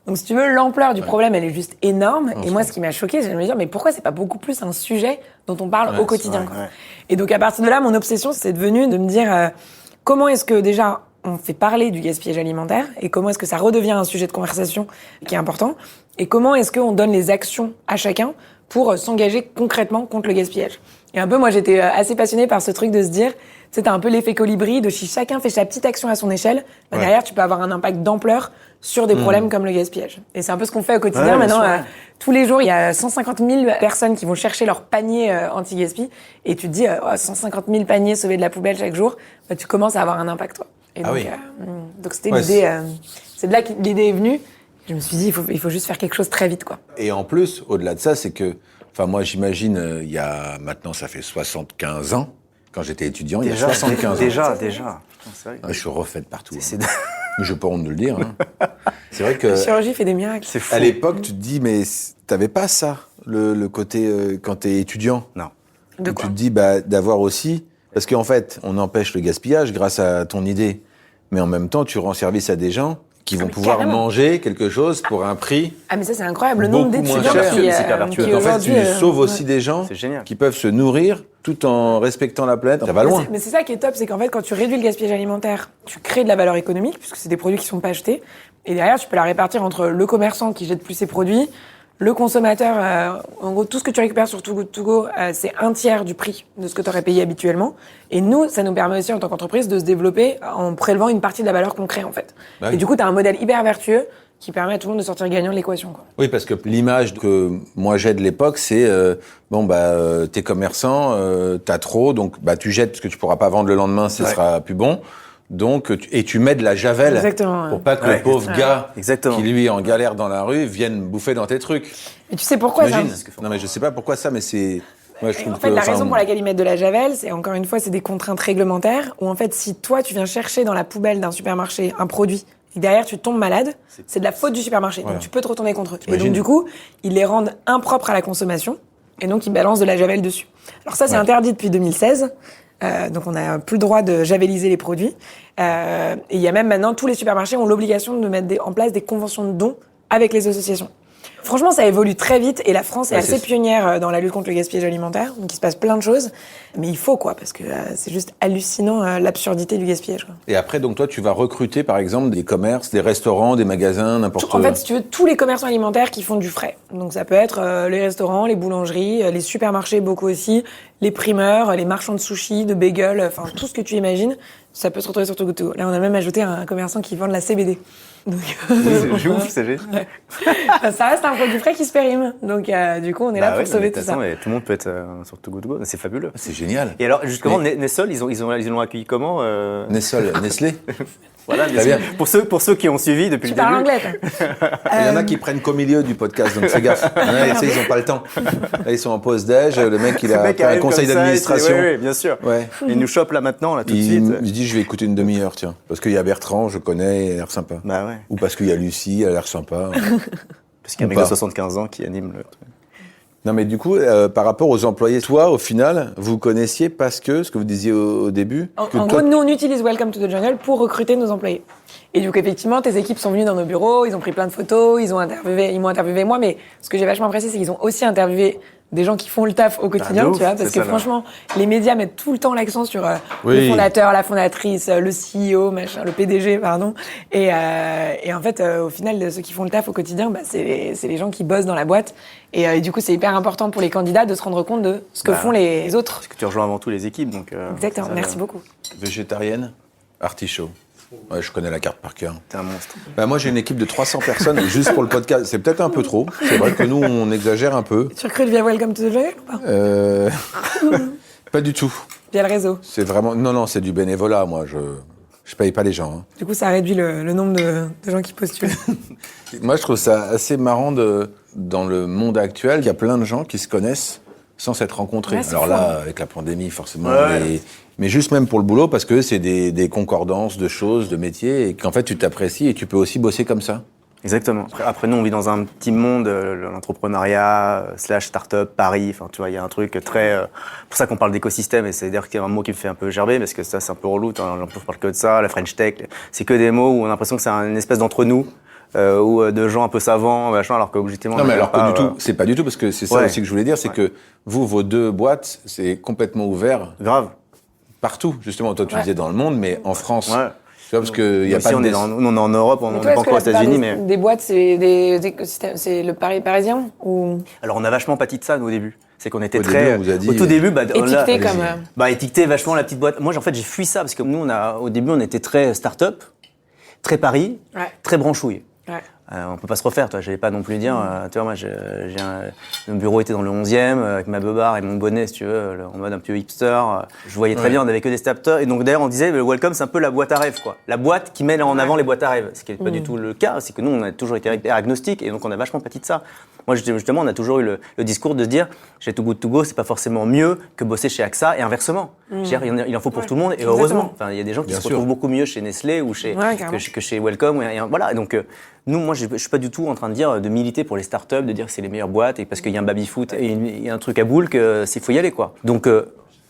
Donc, si tu veux, l'ampleur du problème, elle est juste énorme. Et moi, ce qui m'a choquée, c'est de me dire, mais pourquoi c'est pas beaucoup plus un sujet dont on parle au quotidien, quoi. Et donc, à partir de là, mon obsession, c'est devenu de me dire, comment est-ce que, déjà, on fait parler du gaspillage alimentaire et comment est-ce que ça redevient un sujet de conversation qui est important et comment est-ce qu'on donne les actions à chacun pour s'engager concrètement contre le gaspillage. Et un peu, moi, j'étais assez passionnée par ce truc de se dire, c'est un peu l'effet colibri de si chacun fait sa petite action à son échelle, derrière, tu peux avoir un impact d'ampleur sur des problèmes comme le gaspillage. Et c'est un peu ce qu'on fait au quotidien. Maintenant, tous les jours, il y a 150 000 personnes qui vont chercher leur panier anti-gaspi. Et tu te dis, 150 000 paniers sauvés de la poubelle chaque jour, tu commences à avoir un impact, toi. Et donc c'était l'idée. C'est de là que l'idée est venue. Je me suis dit, il faut juste faire quelque chose très vite, quoi. Et en plus, au-delà de ça, c'est que, enfin, moi, j'imagine, il y a maintenant, ça fait 75 ans. Quand j'étais étudiant, il y a 75 ans. Déjà. Putain, c'est vrai. Je suis refait de partout. Mais je n'ai pas honte de le dire. Hein. C'est vrai que... La chirurgie fait des miracles. C'est fou. À l'époque, tu te dis, mais t'avais pas ça, le côté, quand t'es étudiant. Non. De quoi ? Tu te dis, d'avoir aussi... Parce qu'en fait, on empêche le gaspillage grâce à ton idée. Mais en même temps, tu rends service à des gens qui vont pouvoir manger quelque chose pour un prix. Ah mais ça c'est incroyable, le nombre d'étudiants qui en fait, tu sauves aussi des gens qui peuvent se nourrir tout en respectant la planète. Ça va loin. Mais c'est ça qui est top, c'est qu'en fait quand tu réduis le gaspillage alimentaire, tu crées de la valeur économique puisque c'est des produits qui sont pas achetés et derrière tu peux la répartir entre le commerçant qui jette plus ses produits, le consommateur, en gros, tout ce que tu récupères sur Too Good To Go, c'est un tiers du prix de ce que tu aurais payé habituellement. Et nous, ça nous permet aussi, en tant qu'entreprise, de se développer en prélevant une partie de la valeur qu'on crée, en fait. Bah oui. Et du coup, tu as un modèle hyper vertueux qui permet à tout le monde de sortir gagnant de l'équation, quoi. Oui, parce que l'image que moi j'ai de l'époque, c'est t'es commerçant, t'as trop, donc tu jettes parce que tu pourras pas vendre le lendemain, ce sera plus bon. Donc, tu mets de la javel pour pas que le pauvre gars qui lui est en galère dans la rue vienne bouffer dans tes trucs. Et tu sais pourquoi ça ? Non mais je sais pas pourquoi ça, mais c'est... Ouais, je trouve en fait, la raison pour laquelle ils mettent de la javel, c'est encore une fois, c'est des contraintes réglementaires où en fait, si toi tu viens chercher dans la poubelle d'un supermarché un produit et derrière tu tombes malade, c'est de la faute du supermarché. Voilà. Donc tu peux te retourner contre eux. Et donc du coup, ils les rendent impropres à la consommation et donc ils balancent de la javel dessus. Alors ça, c'est interdit depuis 2016. Donc on n'a plus le droit de javeliser les produits. Et il y a même maintenant, tous les supermarchés ont l'obligation de mettre en place des conventions de dons avec les associations. Franchement, ça évolue très vite et la France est assez pionnière dans la lutte contre le gaspillage alimentaire. Donc il se passe plein de choses, mais il faut parce que c'est juste hallucinant l'absurdité du gaspillage. Quoi. Et après, donc toi, tu vas recruter par exemple des commerces, des restaurants, des magasins, n'importe quoi. En fait, si tu veux, tous les commerçants alimentaires qui font du frais. Donc ça peut être les restaurants, les boulangeries, les supermarchés beaucoup aussi, les primeurs, les marchands de sushis, de bagels, enfin tout ce que tu imagines, ça peut se retrouver sur Too Good To Go. Là, on a même ajouté un commerçant qui vend de la CBD. Donc, C'est ouf, c'est génial. Ouais. Ça reste un produit frais qui se périme. Donc, du coup, on est là pour sauver tout ça. Tout le monde peut être sur Too Good To Go. C'est fabuleux. C'est génial. Et alors, justement, Nestle, ils l'ont accueilli comment Nestlé. Voilà, bien. Pour ceux qui ont suivi depuis Tu le début. parles anglais, toi. Il y en a qui prennent qu'au milieu du podcast, donc fais gaffe. Ils n'ont pas le temps. Là, ils sont en pause déj, le mec, il a fait un conseil d'administration. Oui, bien sûr. Ouais. Il nous chope là maintenant, là, tout de suite. Il dit, je vais écouter une demi-heure, tiens. Parce qu'il y a Bertrand, je connais, il a l'air sympa. Bah ouais. Ou parce qu'il y a Lucie, elle a l'air sympa. Parce qu'il y a un mec de 75 ans qui anime le truc. Non, mais du coup, par rapport aux employés, toi, au final, vous connaissiez parce que, ce que vous disiez au début... En gros, nous, on utilise Welcome to the Jungle pour recruter nos employés. Et donc, effectivement, tes équipes sont venues dans nos bureaux, ils ont pris plein de photos, ils m'ont interviewé moi, mais ce que j'ai vachement apprécié, c'est qu'ils ont aussi interviewé des gens qui font le taf au quotidien, tu vois, parce que franchement, les médias mettent tout le temps l'accent sur le fondateur, la fondatrice, le CEO, le PDG, pardon. Et en fait, au final, ceux qui font le taf au quotidien, c'est les gens qui bossent dans la boîte. Et du coup, c'est hyper important pour les candidats de se rendre compte de ce que font les autres. Parce que tu rejoins avant tout les équipes, donc... Exactement, merci beaucoup. Végétarienne, artichaut. Ouais, je connais la carte par cœur. T'es un monstre. Bah, moi, j'ai une équipe de 300 personnes juste pour le podcast. C'est peut-être un peu trop. C'est vrai que nous, on exagère un peu. Tu recrutes via Welcome to the Jungle ou pas Pas du tout. Via le réseau. C'est vraiment... Non, c'est du bénévolat, moi. Je paye pas les gens. Hein. Du coup, ça réduit le nombre de gens qui postulent. Moi, je trouve ça assez marrant dans le monde actuel. Il y a plein de gens qui se connaissent sans s'être rencontrés. Ouais, alors là, avec la pandémie, forcément... Mais juste même pour le boulot, parce que c'est des concordances de choses, de métiers, et qu'en fait, tu t'apprécies et tu peux aussi bosser comme ça. Exactement. Après, nous, on vit dans un petit monde, l'entrepreneuriat, /start-up, Paris, enfin, tu vois, il y a un truc très... pour ça qu'on parle d'écosystème, et c'est d'ailleurs qu'il y a un mot qui me fait un peu gerber, parce que ça, c'est un peu relou, on parle que de ça, la French Tech, c'est que des mots où on a l'impression que c'est une espèce d'entre-nous, ou de gens un peu savants, machin, alors qu'objectivement... Non, mais alors pas du tout. C'est pas du tout, parce que c'est ça aussi que je voulais dire, c'est que vous, vos deux boîtes, c'est complètement ouvert. Grave. Partout, justement. Toi, tu disais dans le monde, mais en France. Ouais. Tu vois, parce qu'il y a pas on est en Europe, on n'est pas encore aux États-Unis, mais... Des boîtes, c'est le parisien ou... Alors, on a vachement pâti de ça, nous, au début. C'est qu'on était au tout début, étiqueté comme... étiqueté vachement la petite boîte. Moi, en fait, j'ai fui ça, parce que nous, au début, on était très start-up, très Paris, très branchouille. Ouais. On peut pas se refaire, toi. J'allais pas non plus dire, tu vois, moi, mon bureau était dans le 11e, avec ma beubare et mon bonnet, si tu veux, en mode un peu hipster. Je voyais très bien, on avait que des startups. Et donc, d'ailleurs, on disait, le Welcome, c'est un peu la boîte à rêve, quoi. La boîte qui met en avant les boîtes à rêve. Ce qui n'est pas du tout le cas, c'est que nous, on a toujours été agnostiques, et donc on a vachement pâti de ça. Moi, justement, on a toujours eu le discours de se dire, chez Too Good To Go, c'est pas forcément mieux que bosser chez AXA, et inversement. Je veux dire, il en faut pour tout le monde, et heureusement. Enfin, il y a des gens qui se retrouvent beaucoup mieux chez Nestlé ou que chez Welcome. Voilà, donc, nous, moi, je suis pas du tout en train de dire, de militer pour les startups, de dire que c'est les meilleures boîtes, et parce qu'il y a un baby-foot et il y a un truc à boule, qu'il faut y aller, quoi. Donc,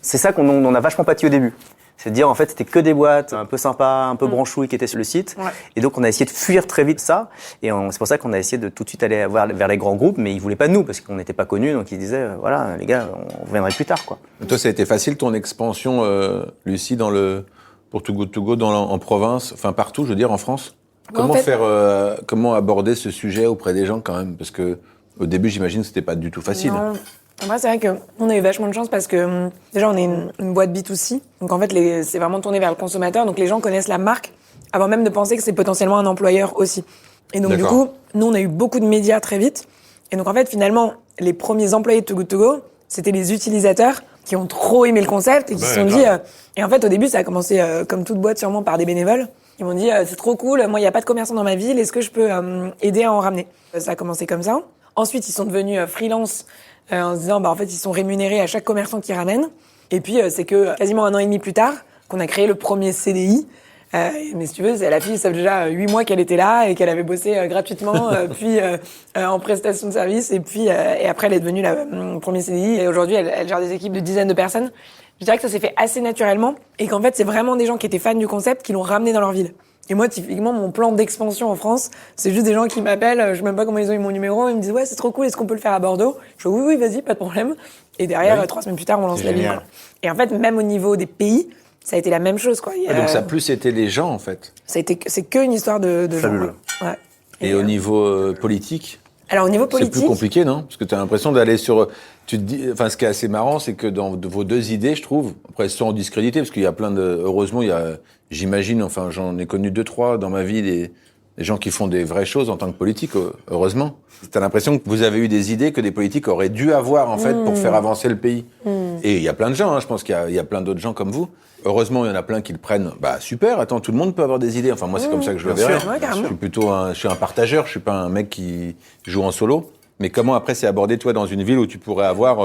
c'est ça qu'on a vachement pâti au début. C'est de dire, en fait, c'était que des boîtes un peu sympas, un peu branchouilles qui étaient sur le site. Ouais. Et donc, on a essayé de fuir très vite ça. Et c'est pour ça qu'on a essayé de tout de suite aller vers les grands groupes, mais ils voulaient pas de nous, parce qu'on n'était pas connus. Donc, ils disaient, voilà, les gars, on reviendrait plus tard, quoi. Et toi, ça a été facile, ton expansion, Lucie, pour Too Good To Go en province, enfin partout, je veux dire, en France? Comment aborder ce sujet auprès des gens, quand même? Parce que, au début, j'imagine que c'était pas du tout facile. Non. Moi, c'est vrai qu'on a eu vachement de chance parce que, déjà, on est une boîte B2C. Donc, en fait, c'est vraiment tourné vers le consommateur. Donc, les gens connaissent la marque avant même de penser que c'est potentiellement un employeur aussi. Et donc, du coup, nous, on a eu beaucoup de médias très vite. Et donc, en fait, finalement, les premiers employés de Too Good To Go, c'était les utilisateurs qui ont trop aimé le concept et qui se sont dit... et en fait, au début, ça a commencé, comme toute boîte, sûrement par des bénévoles. Ils m'ont dit, c'est trop cool, moi, il n'y a pas de commerçant dans ma ville, est-ce que je peux aider à en ramener? Ça a commencé comme ça. Ensuite, ils sont devenus freelance en se disant, en fait, ils sont rémunérés à chaque commerçant qu'ils ramènent. Et puis, c'est que quasiment 1 an et demi plus tard qu'on a créé le premier CDI. Mais si tu veux, la fille, ça fait déjà 8 mois qu'elle était là et qu'elle avait bossé gratuitement, puis en prestation de service. Et puis, et après, elle est devenue la premier CDI. Et aujourd'hui, elle gère des équipes de dizaines de personnes. Je dirais que ça s'est fait assez naturellement et qu'en fait, c'est vraiment des gens qui étaient fans du concept qui l'ont ramené dans leur ville. Et moi, typiquement, mon plan d'expansion en France, c'est juste des gens qui m'appellent, je sais même pas comment ils ont eu mon numéro, ils me disent « Ouais, c'est trop cool, est-ce qu'on peut le faire à Bordeaux ?» Je fais « Oui, vas-y, pas de problème. » Et derrière, 3 semaines plus tard, on lance la ville. Et en fait, même au niveau des pays, ça a été la même chose, quoi. Donc ça a plus été les gens, en fait. C'est que une histoire de gens. Fabuleux. Ouais. Et au niveau politique, Alors, au niveau politique... c'est plus compliqué, non? Parce que tu as l'impression d'aller sur... Tu te dis, enfin, ce qui est assez marrant, c'est que dans vos deux idées, je trouve, après, sans discréditer, parce qu'il y a plein de... Heureusement, il y a, j'imagine, enfin, j'en ai connu 2-3 dans ma vie, des gens qui font des vraies choses en tant que politique, heureusement. T'as l'impression que vous avez eu des idées que des politiques auraient dû avoir, en fait, pour faire avancer le pays. Et il y a plein de gens, hein, je pense qu'il y a plein d'autres gens comme vous. Heureusement, il y en a plein qui le prennent. Bah, super, attends, tout le monde peut avoir des idées. Enfin, moi, c'est comme ça que je le verrais. Ouais, carrément. Je suis un partageur, je suis pas un mec qui joue en solo. Mais comment après c'est abordé, toi, dans une ville où tu pourrais avoir...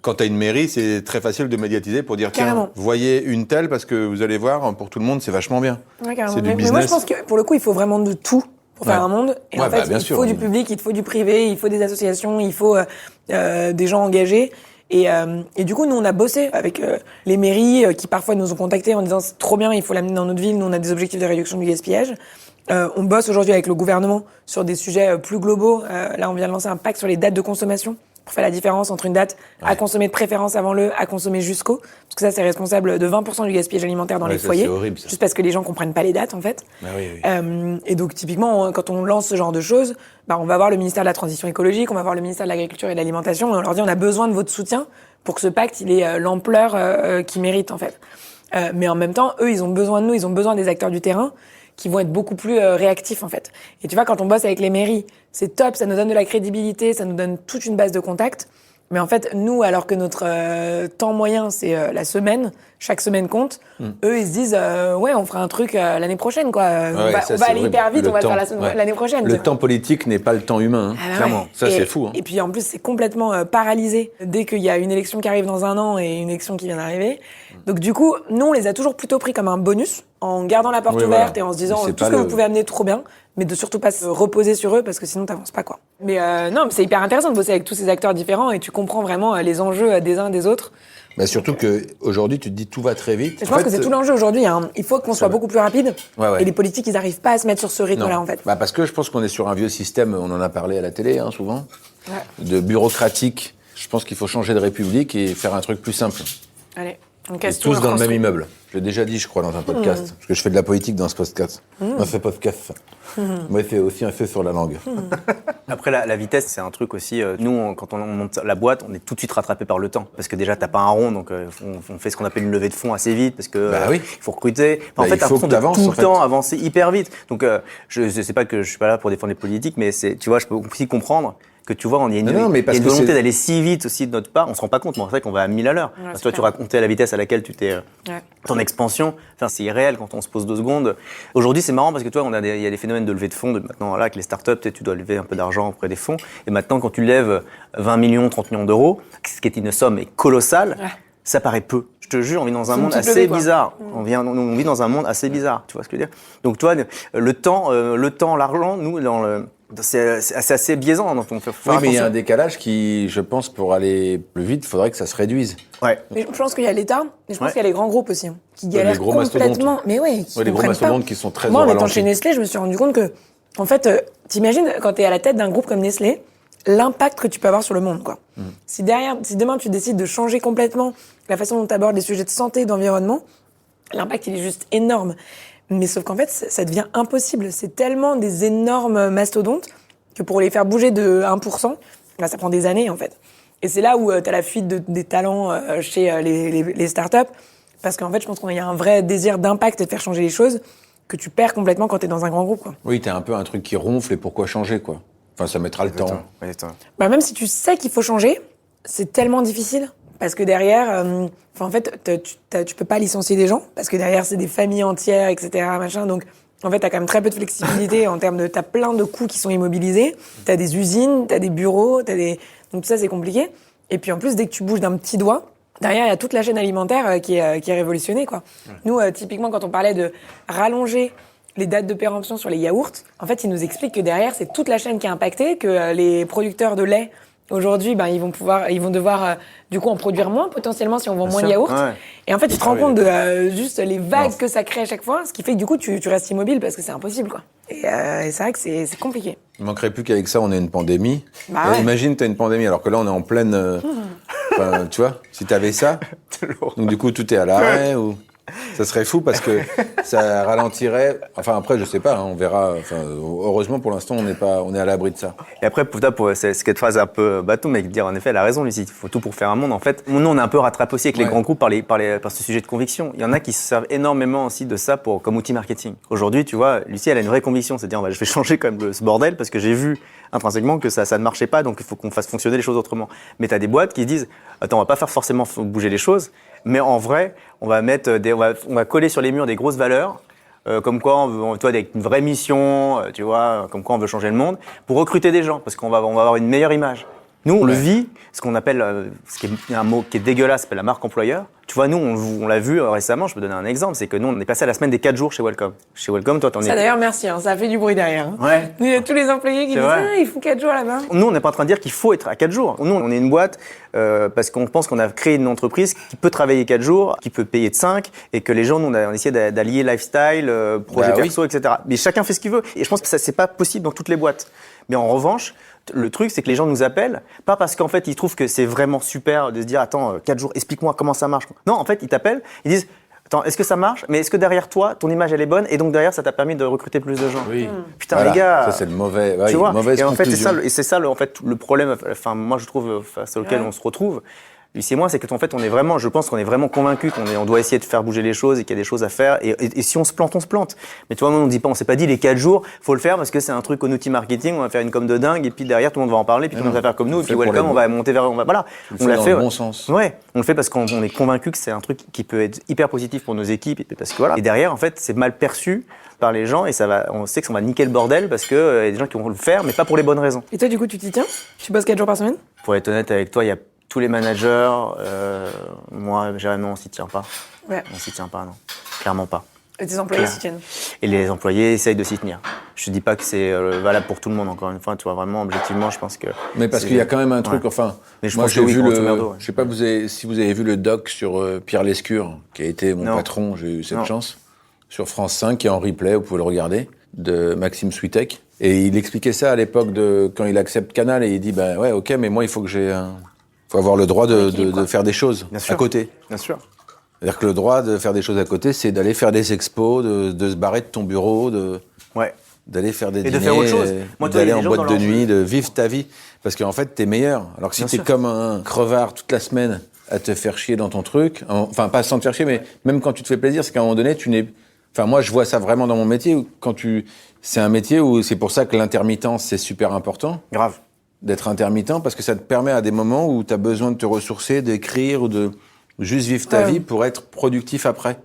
Quand tu as une mairie, c'est très facile de médiatiser pour dire Carrément. tiens, voyez une telle parce que vous allez voir, pour tout le monde, c'est vachement bien. Ouais, carrément. C'est du Mais business. moi, je pense que pour le coup, il faut vraiment de tout pour faire un monde. Et en fait, bien il sûr. faut du public, il te faut du privé, il faut des associations, il faut des gens engagés. Et du coup, nous, on a bossé avec les mairies qui parfois nous ont contactés en disant c'est trop bien, il faut l'amener dans notre ville. Nous, on a des objectifs de réduction du gaspillage. On bosse aujourd'hui avec le gouvernement sur des sujets plus globaux. Là, on vient de lancer un pacte sur les dates de consommation pour faire la différence entre une date à consommer de préférence avant le, à consommer jusqu'au. Parce que ça, c'est responsable de 20% du gaspillage alimentaire dans les foyers. C'est horrible, ça. Juste parce que les gens comprennent pas les dates, en fait. Oui. Et donc, typiquement, quand on lance ce genre de choses, on va voir le ministère de la Transition écologique, on va voir le ministère de l'Agriculture et de l'Alimentation, et on leur dit on a besoin de votre soutien pour que ce pacte, il ait l'ampleur qu'il mérite, en fait. Mais en même temps, eux, ils ont besoin de nous, ils ont besoin des acteurs du terrain qui vont être beaucoup plus réactifs, en fait. Et tu vois, quand on bosse avec les mairies, c'est top, ça nous donne de la crédibilité, ça nous donne toute une base de contacts. Mais en fait, nous, alors que notre temps moyen, c'est la semaine, chaque semaine compte, eux, ils se disent ouais, on fera un truc l'année prochaine, quoi. On va aller hyper vite, on va le faire l'année prochaine. Le temps politique n'est pas le temps humain, hein, clairement. Ça, c'est fou. Hein. Et puis, en plus, c'est complètement paralysé dès qu'il y a une élection qui arrive dans un an et une élection qui vient d'arriver. Donc, du coup, nous, on les a toujours plutôt pris comme un bonus, en gardant la porte ouverte et en se disant tout ce que vous pouvez amener, trop bien, mais de surtout pas se reposer sur eux parce que sinon, t'avances pas, quoi. Mais non, mais c'est hyper intéressant de bosser avec tous ces acteurs différents et tu comprends vraiment les enjeux des uns et des autres. Bah surtout que aujourd'hui, tu te dis tout va très vite. Je pense que c'est tout l'enjeu aujourd'hui. Hein. Il faut qu'on soit beaucoup plus rapide. Et les politiques, ils n'arrivent pas à se mettre sur ce rythme-là, en fait. Bah parce que je pense qu'on est sur un vieux système. On en a parlé à la télé, hein, souvent, de bureaucratique. Je pense qu'il faut changer de république et faire un truc plus simple. Allez, on Et casse tous tout. dans le même immeuble. Je l'ai déjà dit, je crois, dans un podcast. Parce que je fais de la politique dans ce podcast. On fait podcast. Moi, c'est aussi un fait sur la langue. Après, la vitesse, c'est un truc aussi. Nous, quand on monte la boîte, on est tout de suite rattrapé par le temps. Parce que déjà, t'as pas un rond, donc on fait ce qu'on appelle une levée de fonds assez vite, parce que il faut recruter. Enfin, en fait, il faut que t'avances, tout le temps avancer hyper vite. Donc, je sais pas que je suis pas là pour défendre les politiques, mais tu vois, je peux aussi comprendre que tu vois, il y a une volonté d'aller si vite aussi de notre part. On se rend pas compte, mais c'est vrai qu'on va à 1000 à l'heure. Parce que toi, tu racontais la vitesse à laquelle tu t'es, ton expansion. Enfin, c'est irréel quand on se pose 2 secondes. Aujourd'hui, c'est marrant parce que toi, il y a des phénomènes de levée de fonds. Maintenant, là, avec les startups, tu dois lever un peu d'argent auprès des fonds. Et maintenant, quand tu lèves 20 millions, 30 millions d'euros, ce qui est une somme colossale, ça paraît peu. Je te jure, on vit dans un monde assez bizarre. On vit dans un monde assez bizarre. Tu vois ce que je veux dire? Donc, toi, le temps, l'argent, nous, c'est assez biaisant. Donc on fait mais il y a un décalage qui, je pense, pour aller plus vite, il faudrait que ça se réduise. Mais je pense qu'il y a l'État, et je pense qu'il y a les grands groupes aussi, qui galèrent complètement. Mais les gros mastodontes qui sont très Moi, en étant chez Nestlé, je me suis rendu compte que, en fait, t'imagines, quand t'es à la tête d'un groupe comme Nestlé, l'impact que tu peux avoir sur le monde, quoi. Si demain tu décides de changer complètement la façon dont t'abordes les sujets de santé, d'environnement, l'impact, il est juste énorme. Mais sauf qu'en fait, ça devient impossible. C'est tellement des énormes mastodontes que pour les faire bouger de 1%, ça prend des années, en fait. Et c'est là où t'as la fuite des talents chez les startups. Parce qu'en fait, je pense qu'il y a un vrai désir d'impact et de faire changer les choses que tu perds complètement quand t'es dans un grand groupe, quoi. Oui, t'as un peu un truc qui ronfle et pourquoi changer, quoi. Enfin, ça mettra le temps. Même si tu sais qu'il faut changer, c'est tellement difficile. Parce que derrière, en fait, tu peux pas licencier des gens, parce que derrière, c'est des familles entières, etc., machin. Donc, en fait, t'as quand même très peu de flexibilité en termes de, t'as plein de coûts qui sont immobilisés. T'as des usines, t'as des bureaux, donc tout ça, c'est compliqué. Et puis, en plus, dès que tu bouges d'un petit doigt, derrière, il y a toute la chaîne alimentaire qui est révolutionnée, quoi. Nous, typiquement, quand on parlait de rallonger les dates de péremption sur les yaourts, en fait, ils nous expliquent que derrière, c'est toute la chaîne qui est impactée, que les producteurs de lait Aujourd'hui, ils vont devoir du coup en produire moins potentiellement si on vend moins de sûr. yaourts. Ouais. Et en fait, tu te rends compte de juste les vagues que ça crée à chaque fois, ce qui fait que du coup, tu restes immobile parce que c'est impossible, quoi. Et c'est vrai que c'est compliqué. Il manquerait plus qu'avec ça, on ait une pandémie. Bah ouais. Imagine, t'as une pandémie, alors que là, on est en pleine... tu vois, si t'avais ça, donc du coup, tout est à l'arrêt, ou... Ça serait fou parce que ça ralentirait... Enfin, après, je sais pas, on verra. Enfin, heureusement, pour l'instant, on est à l'abri de ça. Et après, c'est cette phrase un peu bateau, mais dire en effet, elle a raison, Lucie. Il faut tout pour faire un monde. En fait, nous, on est un peu rattrapé aussi avec les grands groupes par ce sujet de conviction. Il y en a qui se servent énormément aussi de ça comme outil marketing. Aujourd'hui, tu vois, Lucie, elle a une vraie conviction, c'est-à-dire, je vais changer quand même ce bordel parce que j'ai vu intrinsèquement que ça ne marchait pas, donc il faut qu'on fasse fonctionner les choses autrement. Mais tu as des boîtes qui disent, attends, on va pas faire forcément bouger les choses, mais en vrai, on va coller sur les murs des grosses valeurs, comme quoi avec une vraie mission, tu vois, comme quoi on veut changer le monde, pour recruter des gens, parce qu'on va avoir une meilleure image. Nous, on le vit, ce qu'on appelle, ce qui est un mot qui est dégueulasse, s'appelle la marque employeur. Tu vois, nous, on l'a vu récemment, je peux donner un exemple, c'est que nous, on est passé à la semaine des 4 jours chez Welcome. Chez Welcome, toi, t'en es... Ça d'ailleurs, merci, ça a fait du bruit derrière. Ouais. Il y a tous les employés qui disent « ils font 4 jours là-bas ». Nous, on n'est pas en train de dire qu'il faut être à 4 jours. Nous, on est une boîte parce qu'on pense qu'on a créé une entreprise qui peut travailler 4 jours, qui peut payer de 5, et que les gens, nous, on a essayé d'allier lifestyle, projet perso, etc. Mais chacun fait ce qu'il veut. Et je pense que ça, c'est pas possible dans toutes les boîtes. Mais en revanche, le truc, c'est que les gens nous appellent, pas parce qu'en fait, ils trouvent que c'est vraiment super de se dire, attends, 4 jours, explique-moi comment ça marche. Non, en fait, ils t'appellent, ils disent, attends, est-ce que ça marche? Mais est-ce que derrière toi, ton image, elle est bonne? Et donc derrière, ça t'a permis de recruter plus de gens. Oui. Putain, Voilà. les gars. Ça, c'est le mauvais. Tu vois? Mauvaise Et en fait, conclusion. c'est ça, en fait, le problème, enfin, moi, je trouve, face auquel on se retrouve. Lucie et moi, c'est qu'en fait, je pense qu'on est vraiment convaincus on doit essayer de faire bouger les choses et qu'il y a des choses à faire. Et si on se plante, on se plante. Mais tu vois, on s'est pas dit les 4 jours, faut le faire parce que c'est un truc en outil marketing, on va faire une com de dingue et puis derrière, tout le monde va en parler, puis tout le monde va faire comme nous, et puis Welcome, on va monter voilà. On l'a fait dans le bon sens. Ouais. On le fait parce qu'on est convaincus que c'est un truc qui peut être hyper positif pour nos équipes, parce que voilà. Et derrière, en fait, c'est mal perçu par les gens et on sait que ça va niquer le bordel parce que y a des gens qui vont le faire, mais pas pour les bonnes raisons. Et toi, du coup, tu t'y tiens? Tu bosses 4 jours par semaine? Pour être honnête avec toi, il y a tous les managers, moi, Jérémy, on s'y tient pas. Ouais. On s'y tient pas, non. Clairement pas. Et tes employés s'y tiennent? Et les employés essayent de s'y tenir. Je te dis pas que c'est valable pour tout le monde, encore une fois, tu vois, vraiment, objectivement, je pense que... Mais parce qu'il y a quand même un truc, enfin... Mais je moi, pense j'ai que oui, vu grosso merdo, ouais. Je sais pas si vous avez vu le doc sur Pierre Lescure, qui a été mon patron, j'ai eu cette chance, sur France 5, qui est en replay, vous pouvez le regarder, de Maxime Switek. Et il expliquait ça à l'époque quand il accepte Canal, et il dit, ouais, ok, mais moi, il faut que faut avoir le droit de faire des choses à côté. Bien sûr. C'est-à-dire que le droit de faire des choses à côté, c'est d'aller faire des expos, de se barrer de ton bureau, d'aller faire des dîners, de faire autre chose. Moi, d'aller en boîte de nuit, de vivre ta vie. Parce qu'en fait, t'es meilleur. Alors que si t'es comme un crevard toute la semaine à te faire chier dans ton truc, enfin, pas sans te faire chier, mais même quand tu te fais plaisir, c'est qu'à un moment donné, enfin, moi, je vois ça vraiment dans mon métier, c'est un métier où c'est pour ça que l'intermittence, c'est super important. Grave. D'être intermittent, parce que ça te permet à des moments où tu as besoin de te ressourcer, d'écrire ou de juste vivre ta vie pour être productif après.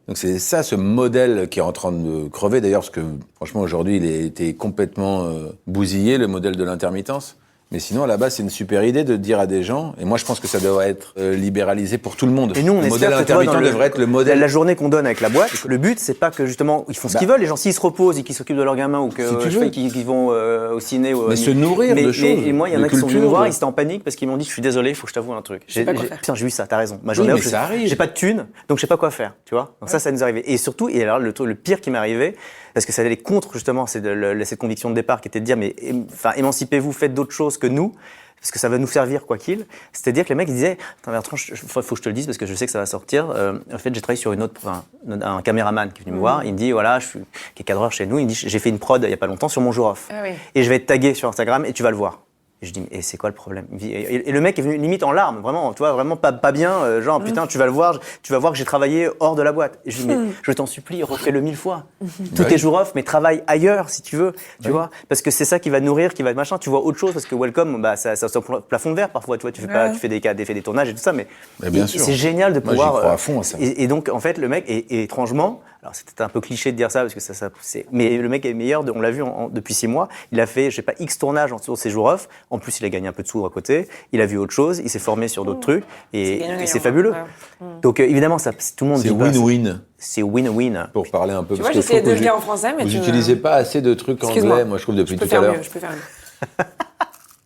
Donc c'est ça, ce modèle qui est en train de crever d'ailleurs, parce que franchement aujourd'hui il a été complètement bousillé, le modèle de l'intermittence. Mais sinon, à la base, c'est une super idée de dire à des gens, et moi je pense que ça doit être libéralisé pour tout le monde. Et nous, on le modèle espère que tu vois, intermittent devrait être le modèle. La journée qu'on donne avec la boîte, le but, c'est pas que justement, ils font ce qu'ils veulent, les gens, s'ils se reposent et qu'ils s'occupent de leurs gamins ou qu'ils vont au ciné. Mais se nourrir de choses. Et moi, il y en a qui sont venus me voir, ils étaient en panique parce qu'ils m'ont dit, je suis désolé, il faut que je t'avoue un truc. Putain, j'ai eu ça, t'as raison. Ma journée, j'ai pas de thunes, donc je sais pas quoi faire, tu vois. Donc ça nous est arrivé. Et surtout, et alors, le pire qui m'est arrivé, parce que ça allait contre justement cette conviction de départ qui était de dire, mais émancipez-vous, faites d'autres choses que nous. Parce que ça va nous servir quoi qu'il. C'est-à-dire que les mecs ils disaient, attends Bertrand, faut que je te le dise parce que je sais que ça va sortir. En fait, j'ai travaillé sur un caméraman qui est venu me voir. Il me dit voilà, qui est cadreur chez nous. Il me dit j'ai fait une prod il y a pas longtemps sur mon jour off. Ah oui. Et je vais être tagué sur Instagram et tu vas le voir. Et je dis mais c'est quoi le problème? Et le mec est venu limite en larmes, vraiment, tu vois, vraiment pas bien, genre putain tu vas le voir, tu vas voir que j'ai travaillé hors de la boîte. Et je dis mais je t'en supplie, refais-le 1000 fois. Tous tes jours off, mais travaille ailleurs si tu veux, tu vois, parce que c'est ça qui va nourrir, qui va être machin. Tu vois autre chose parce que Welcome, ça plafond de verre parfois, tu vois, tu fais des tournages et tout ça, mais bien sûr. c'est génial de pouvoir. Moi, j'y crois à fond à ça. Et donc en fait le mec est étrangement. Alors c'était un peu cliché de dire ça parce que mais le mec est meilleur. On l'a vu depuis 6 mois. Il a fait, je sais pas, X tournages sur ses jours off. En plus, il a gagné un peu de sous à côté. Il a vu autre chose. Il s'est formé sur d'autres trucs et c'est fabuleux. Ouais. Donc évidemment, tout le monde dit win-win. C'est win-win. Pour parler un peu. Tu vois, j'essayais de le dire en français, mais vous n'utilisez pas assez de trucs anglais. Moi, je trouve depuis tout à l'heure. Je peux faire mieux.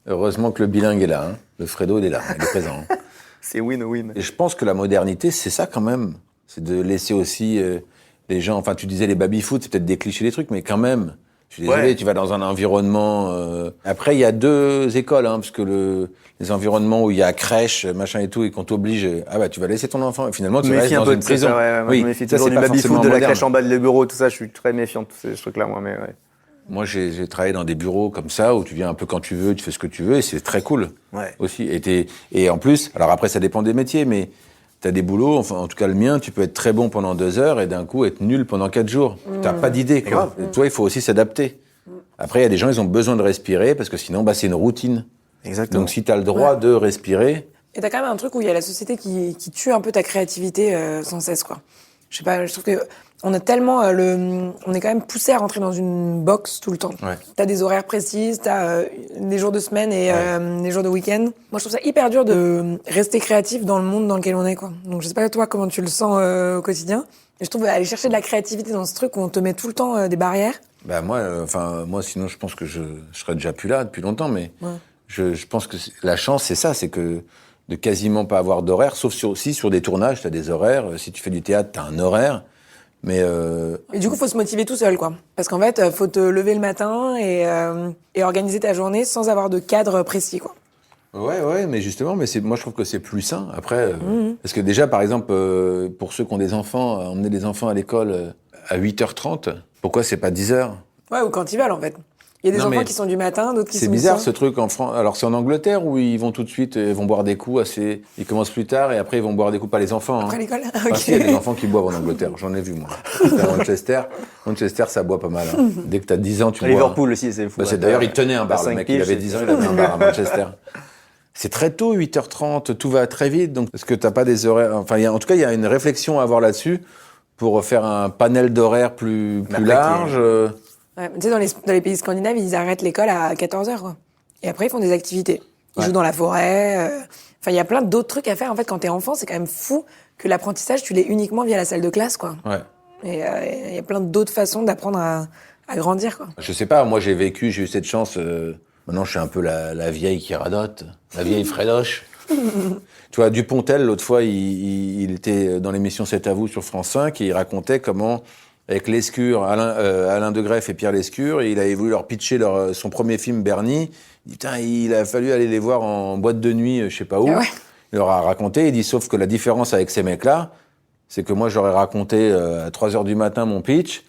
Heureusement que le bilingue est là. Hein. Le Fredo, il est là, il est présent. Hein. C'est win-win. Et je pense que la modernité, c'est ça quand même. C'est de laisser aussi les gens... Enfin, tu disais les baby-foot, c'est peut-être des clichés, des trucs, mais quand même... Je suis désolé, tu vas dans un environnement... Après, il y a deux écoles, hein, parce que les environnements où il y a crèche, machin et tout, et qu'on t'oblige... Ah bah, tu vas laisser ton enfant, et finalement, tu restes dans une prison. Ça, ouais, oui, je me méfie ça, toujours c'est du pas baby-foot, forcément de la moderne. crèche en bas de bureau, tout ça, je suis très méfiant de tous ces trucs-là, moi, mais ouais. Moi, j'ai travaillé dans des bureaux comme ça, où tu viens un peu quand tu veux, tu fais ce que tu veux, et c'est très cool. Ouais. Aussi. Et en plus, alors après, ça dépend des métiers, mais t'as des boulots, enfin, en tout cas le mien, tu peux être très bon pendant 2 heures et d'un coup être nul pendant 4 jours. T'as pas d'idée, quoi. Et toi, il faut aussi s'adapter. Après, il y a des gens, ils ont besoin de respirer, parce que sinon, bah, c'est une routine. Exactement. Donc, si t'as le droit de respirer... Et t'as quand même un truc où il y a la société qui tue un peu ta créativité sans cesse, quoi. Je sais pas, je trouve que on a tellement on est quand même poussé à rentrer dans une box tout le temps. Ouais. T'as des horaires précises, t'as des jours de semaine et des jours de week-end. Moi, je trouve ça hyper dur de rester créatif dans le monde dans lequel on est, quoi. Donc, je sais pas toi comment tu le sens au quotidien. Et je trouve aller chercher de la créativité dans ce truc où on te met tout le temps des barrières. Bah, moi, sinon, je pense que je serais déjà plus là depuis longtemps, mais je pense que la chance, c'est ça, c'est que de quasiment pas avoir d'horaire, sauf aussi sur des tournages, t'as des horaires. Si tu fais du théâtre, t'as un horaire. Mais Et du coup, faut se motiver tout seul, quoi. Parce qu'en fait, faut te lever le matin et organiser ta journée sans avoir de cadre précis, quoi. Ouais, mais justement, moi je trouve que c'est plus sain. Après, parce que déjà, par exemple, pour ceux qui ont des enfants, emmener des enfants à l'école à 8h30, pourquoi c'est pas 10h? Ouais, ou quand ils veulent, en fait. Il y a des enfants qui sont du matin, d'autres qui sont C'est du bizarre soir. ce truc en France. Alors c'est en Angleterre où ils vont tout de suite, ils vont boire des coups ils commencent plus tard et après ils vont boire des coups, pas les enfants. Après hein. l'école. Enfin, Ok. si, il y a des enfants qui boivent en Angleterre, j'en ai vu moi. À Manchester, ça boit pas mal. Hein. Dès que t'as 10 ans, tu À bois. Liverpool aussi, c'est fou. Bah, d'ailleurs, il tenait un bar, À le 5 mec, il piges, avait 10 ans, il avait un bar à Manchester. C'est très tôt, 8h30, tout va très vite, donc est-ce que t'as pas des horaires... Enfin, en tout cas, il y a une réflexion à avoir là-dessus pour faire un panel d'horaires plus large. Ouais, tu sais, dans les pays scandinaves, ils arrêtent l'école à 14h, quoi. Et après, ils font des activités. Ils jouent dans la forêt. Enfin, il y a plein d'autres trucs à faire. En fait, quand t'es enfant, c'est quand même fou que l'apprentissage, tu l'aies uniquement via la salle de classe, quoi. Ouais. Et il y a plein d'autres façons d'apprendre à grandir, quoi. Je sais pas, moi j'ai eu cette chance. Maintenant, je suis un peu la vieille qui radote, la vieille Fredoche. Tu vois, Dupontel, l'autre fois, il était dans l'émission C'est à vous sur France 5 et il racontait comment, avec Lescure, Alain de Greff et Pierre Lescure, il avait voulu leur pitcher son premier film Bernie. Il dit, putain, il a fallu aller les voir en boîte de nuit, je sais pas où. Ah ouais. Il leur a raconté, il dit, sauf que la différence avec ces mecs-là, c'est que moi, j'aurais raconté à 3h du matin mon pitch,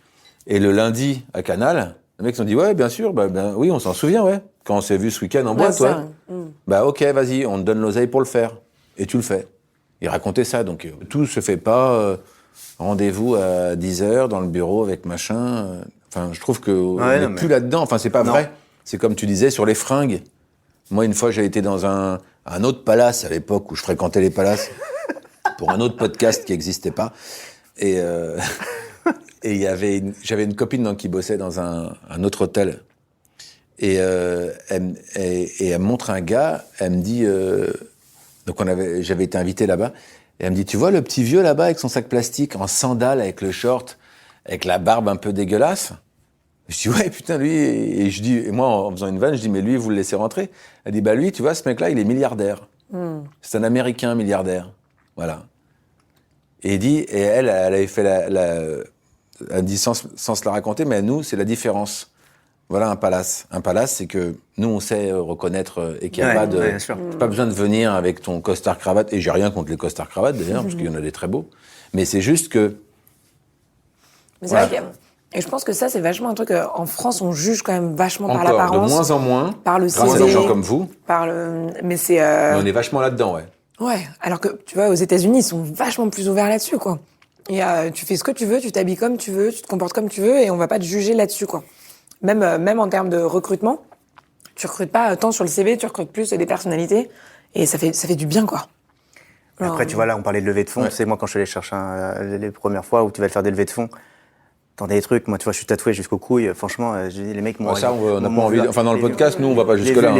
et le lundi, à Canal, les mecs ont dit, ouais, bien sûr, oui, on s'en souvient, ouais. Quand on s'est vu ce week-end en boîte, ouais. Bah, ok, vas-y, on te donne l'oseille pour le faire. Et tu le fais. Il racontait ça, donc tout se fait pas, rendez-vous à 10h dans le bureau avec machin. Enfin, je trouve que on n'est plus là-dedans. Enfin, c'est pas vrai. C'est comme tu disais, sur les fringues. Moi, une fois, j'ai été dans un autre palace, à l'époque où je fréquentais les palaces, pour un autre podcast qui n'existait pas. Et j'avais une copine qui bossait dans un autre hôtel. Et elle me montre un gars, elle me dit, donc j'avais été invité là-bas, et elle me dit, tu vois le petit vieux là-bas avec son sac plastique, en sandales, avec le short, avec la barbe un peu dégueulasse? Je dis, ouais, putain, lui, et moi, en faisant une vanne, je dis, mais lui, vous le laissez rentrer? Elle dit, bah lui, tu vois, ce mec-là, il est milliardaire. C'est un Américain milliardaire. Voilà. Et elle avait fait elle dit sans se la raconter, mais nous, c'est la différence. Voilà un palace. Un palace, c'est que nous, on sait reconnaître et qu'il n'y a pas besoin de venir avec ton costard cravate. Et j'ai rien contre les costards cravates d'ailleurs, parce qu'il y en a des très beaux. Mais c'est juste que. Mais c'est vrai et je pense que ça, c'est vachement un truc. En France, on juge quand même vachement par Encore, l'apparence. de moins en moins. Par le grâce CV. à des gens comme vous. Mais c'est. Mais on est vachement là-dedans, ouais. Ouais. Alors que, tu vois, aux États-Unis, ils sont vachement plus ouverts là-dessus, quoi. Et tu fais ce que tu veux, tu t'habilles comme tu veux, tu te comportes comme tu veux, et on va pas te juger là-dessus, quoi. Même en termes de recrutement, tu recrutes pas tant sur le CV, tu recrutes plus des personnalités, et ça fait du bien, quoi. Alors, après, tu vois, là, on parlait de levée de fonds. Tu sais, moi, quand je suis allé chercher les premières fois où tu vas faire des levées de fonds, Attendez, des trucs, moi, tu vois, je suis tatoué jusqu'aux couilles. Franchement, je dis, les mecs m'ont. Ça, on n'a pas envie. Enfin, dans le podcast, nous, on va pas jusque-là.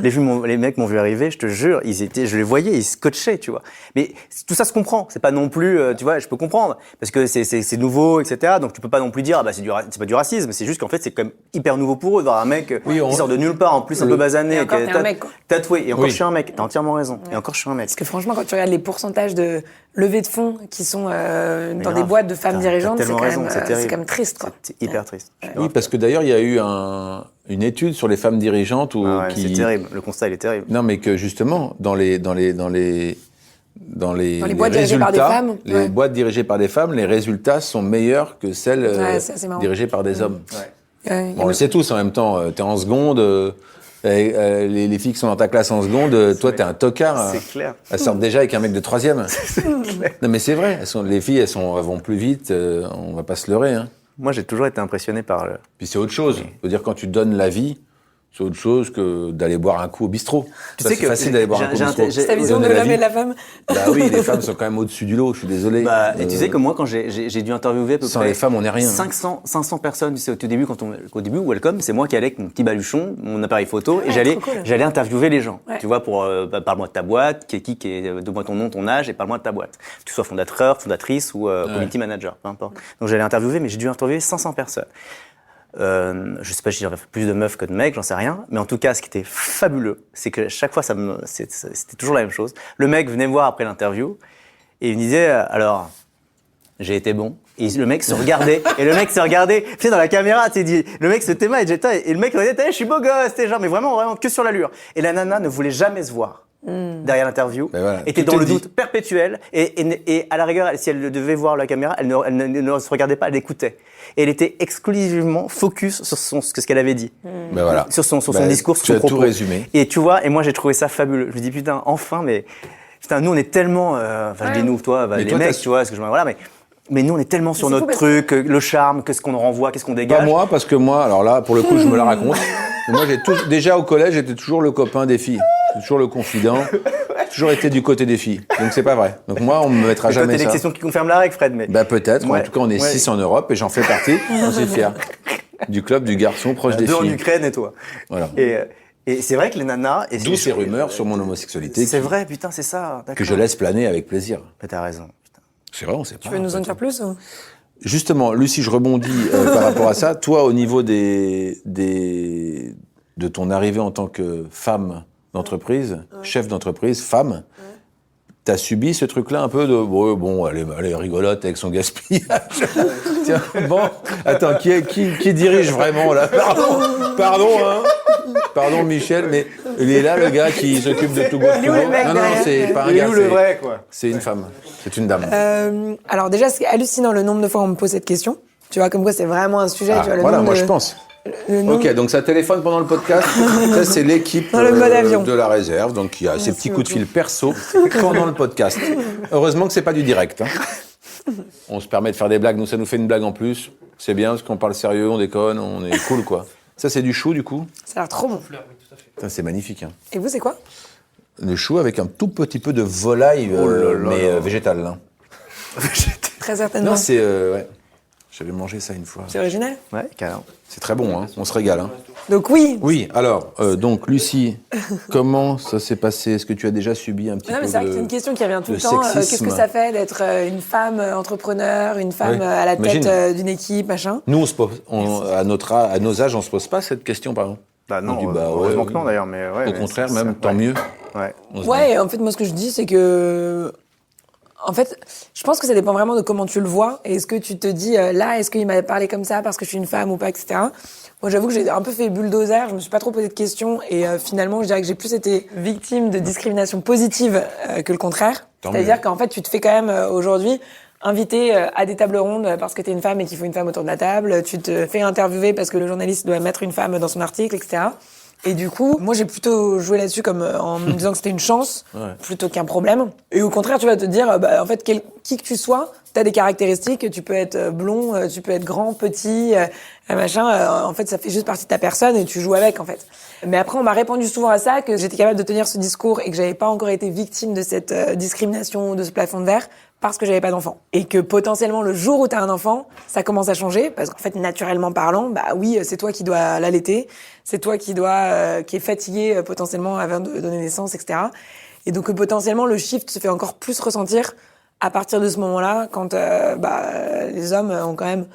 Les mecs m'ont vu arriver, je te jure, je les voyais, ils scotchaient, tu vois. Mais tout ça se comprend. C'est pas non plus, tu vois, je peux comprendre. Parce que c'est nouveau, etc. Donc, tu peux pas non plus dire, c'est pas du racisme. C'est juste qu'en fait, c'est quand même hyper nouveau pour eux de voir un mec qui sort de nulle part, en plus un peu basané, encore, t'es un mec, quoi. tatoué. Et encore, je suis un mec. T'as entièrement raison. Et encore, je suis un mec. Parce que franchement, quand tu regardes les pourcentages de levées de fonds qui sont dans des boîtes de femmes dirigeantes, c'est quand même triste, quoi. C'est hyper triste. Oui, parce que d'ailleurs, il y a eu une étude sur les femmes dirigeantes c'est terrible. Le constat, il est terrible. Non, mais que justement, dans les boîtes dirigées par des femmes, les boîtes dirigées par des femmes, les résultats sont meilleurs que celles dirigées par des hommes. On le sait tous en même temps. T'es en seconde, les filles qui sont dans ta classe en seconde, toi t'es un tocard. C'est clair. Elles sortent déjà avec un mec de 3e. Non mais c'est vrai. Les filles, elles vont plus vite. On va pas se leurrer. Hein. Moi, j'ai toujours été impressionné par. Puis c'est autre chose. Je veux dire, quand tu donnes la vie. C'est autre chose que d'aller boire un coup au bistrot. C'est facile d'aller boire un coup au bistrot. C'est ta vision de l'homme et de la femme. Bah oui, les femmes sont quand même au-dessus du lot, je suis désolé. Et tu sais que moi, quand j'ai dû interviewer à peu sans près les femmes, on n'est rien. 500 personnes, tu sais, au début, au début, Welcome, c'est moi qui allais avec mon petit baluchon, mon appareil photo, et j'allais interviewer les gens. Ouais. Tu vois, pour parle-moi de ta boîte, donne-moi ton nom, ton âge, et parle-moi de ta boîte. Que tu sois fondateur, fondatrice ou community manager, peu importe. Donc j'allais interviewer, mais j'ai dû interviewer 500 personnes. Je sais pas si j'avais fait plus de meufs que de mecs, j'en sais rien. Mais en tout cas, ce qui était fabuleux, c'est que chaque fois, c'était toujours la même chose. Le mec venait me voir après l'interview et il me disait, alors, j'ai été bon. Et le mec se regardait, tu sais, dans la caméra, tu sais, le mec se téma et le mec me disait, je suis beau gosse, t'es genre, mais vraiment, que sur l'allure. Et la nana ne voulait jamais se voir. Derrière l'interview, était dans le doute perpétuel et à la rigueur, si elle devait voir la caméra, elle ne se regardait pas, elle écoutait. Et elle était exclusivement focus sur ce qu'elle avait dit, sur son discours, sur son propos. Tu as tout résumé. Et tu vois, et moi j'ai trouvé ça fabuleux. Je me dis putain, enfin, mais putain, nous on est tellement, je dis nous, toi, les mecs, tu vois, mais nous on est tellement sur notre truc, le charme, qu'est-ce qu'on renvoie, qu'est-ce qu'on dégage. Pas moi, parce que moi, alors là, pour le coup, je me la raconte. Moi, déjà au collège, j'étais toujours le copain des filles. Toujours le confident. J'ai toujours été du côté des filles. Donc c'est pas vrai. Donc moi, on me mettra jamais ça. T'es l'exception qui confirme la règle, Fred, mais. Peut-être. En tout cas, on est 6 en Europe et j'en fais partie. On s'est fiers. Du club du garçon proche des filles. 2 en Ukraine et toi. Voilà. Et c'est vrai que les nanas. D'où ces rumeurs sur mon homosexualité. C'est vrai, putain, c'est ça. Que je laisse planer avec plaisir. Mais t'as raison. Putain. C'est vrai, on sait pas. Tu veux nous en dire plus ou... Justement, Lucie, je rebondis par rapport à ça. Toi, au niveau de ton arrivée en tant que femme d'entreprise, chef d'entreprise, femme, t'as subi ce truc-là un peu de bon, elle est rigolote avec son gaspillage. Tiens, bon, attends, qui dirige vraiment là? Pardon Michel, mais il est là le gars qui s'occupe de tout go. Non, c'est pas un gars, le vrai, quoi. C'est une femme, c'est une dame. Alors déjà, c'est hallucinant le nombre de fois où on me pose cette question. Tu vois, comme quoi c'est vraiment un sujet. Tu vois, voilà, moi je pense. Ok, donc ça téléphone pendant le podcast. Ça, c'est l'équipe de la réserve, donc qui a ses petits coups de fil perso pendant le podcast. Heureusement que c'est pas du direct. Hein. On se permet de faire des blagues, nous ça nous fait une blague en plus. C'est bien parce qu'on parle sérieux, on déconne, on est cool quoi. Ça c'est du chou du coup. Ça a l'air trop bon. Ça c'est magnifique. Hein. Et vous c'est quoi? Le chou avec un tout petit peu de volaille, mais végétale. Hein. Très certainement. Non, c'est ouais. J'avais mangé ça une fois. C'est original? Ouais, carrément. C'est très bon, hein. On se régale. Hein. Donc oui. Oui, alors, donc Lucie, comment ça s'est passé? Est-ce que tu as déjà subi un petit peu de c'est vrai que c'est une question qui revient tout le temps. Qu'est-ce que ça fait d'être une femme entrepreneur, une femme à la tête d'une équipe, machin? Nous, à nos âges, on se pose pas cette question, par exemple. Bah non, heureusement que non d'ailleurs. Mais au contraire, même, tant mieux. Ouais, en fait, moi, ce que je dis, c'est que... En fait, je pense que ça dépend vraiment de comment tu le vois. Et est-ce que tu te dis, là, est-ce qu'il m'a parlé comme ça parce que je suis une femme ou pas, etc. Moi, j'avoue que j'ai un peu fait bulldozer, je me suis pas trop posé de questions. Et finalement, je dirais que j'ai plus été victime de discrimination positive que le contraire. C'est-à-dire qu'en fait, tu te fais quand même, aujourd'hui, inviter à des tables rondes parce que t'es une femme et qu'il faut une femme autour de la table. Tu te fais interviewer parce que le journaliste doit mettre une femme dans son article, etc. Et du coup, moi, j'ai plutôt joué là-dessus comme en me disant que c'était une chance plutôt qu'un problème. Et au contraire, tu vas te dire, en fait, qui que tu sois, t'as des caractéristiques. Tu peux être blond, tu peux être grand, petit, machin. En fait, ça fait juste partie de ta personne et tu joues avec, en fait. Mais après, on m'a répondu souvent à ça, que j'étais capable de tenir ce discours et que j'avais pas encore été victime de cette discrimination ou de ce plafond de verre parce que j'avais pas d'enfant. Et que potentiellement, le jour où t'as un enfant, ça commence à changer, parce qu'en fait, naturellement parlant, bah oui, c'est toi qui dois l'allaiter, c'est toi qui est fatigué potentiellement avant de donner naissance, etc. Et donc, potentiellement, le shift se fait encore plus ressentir à partir de ce moment-là, quand les hommes ont quand même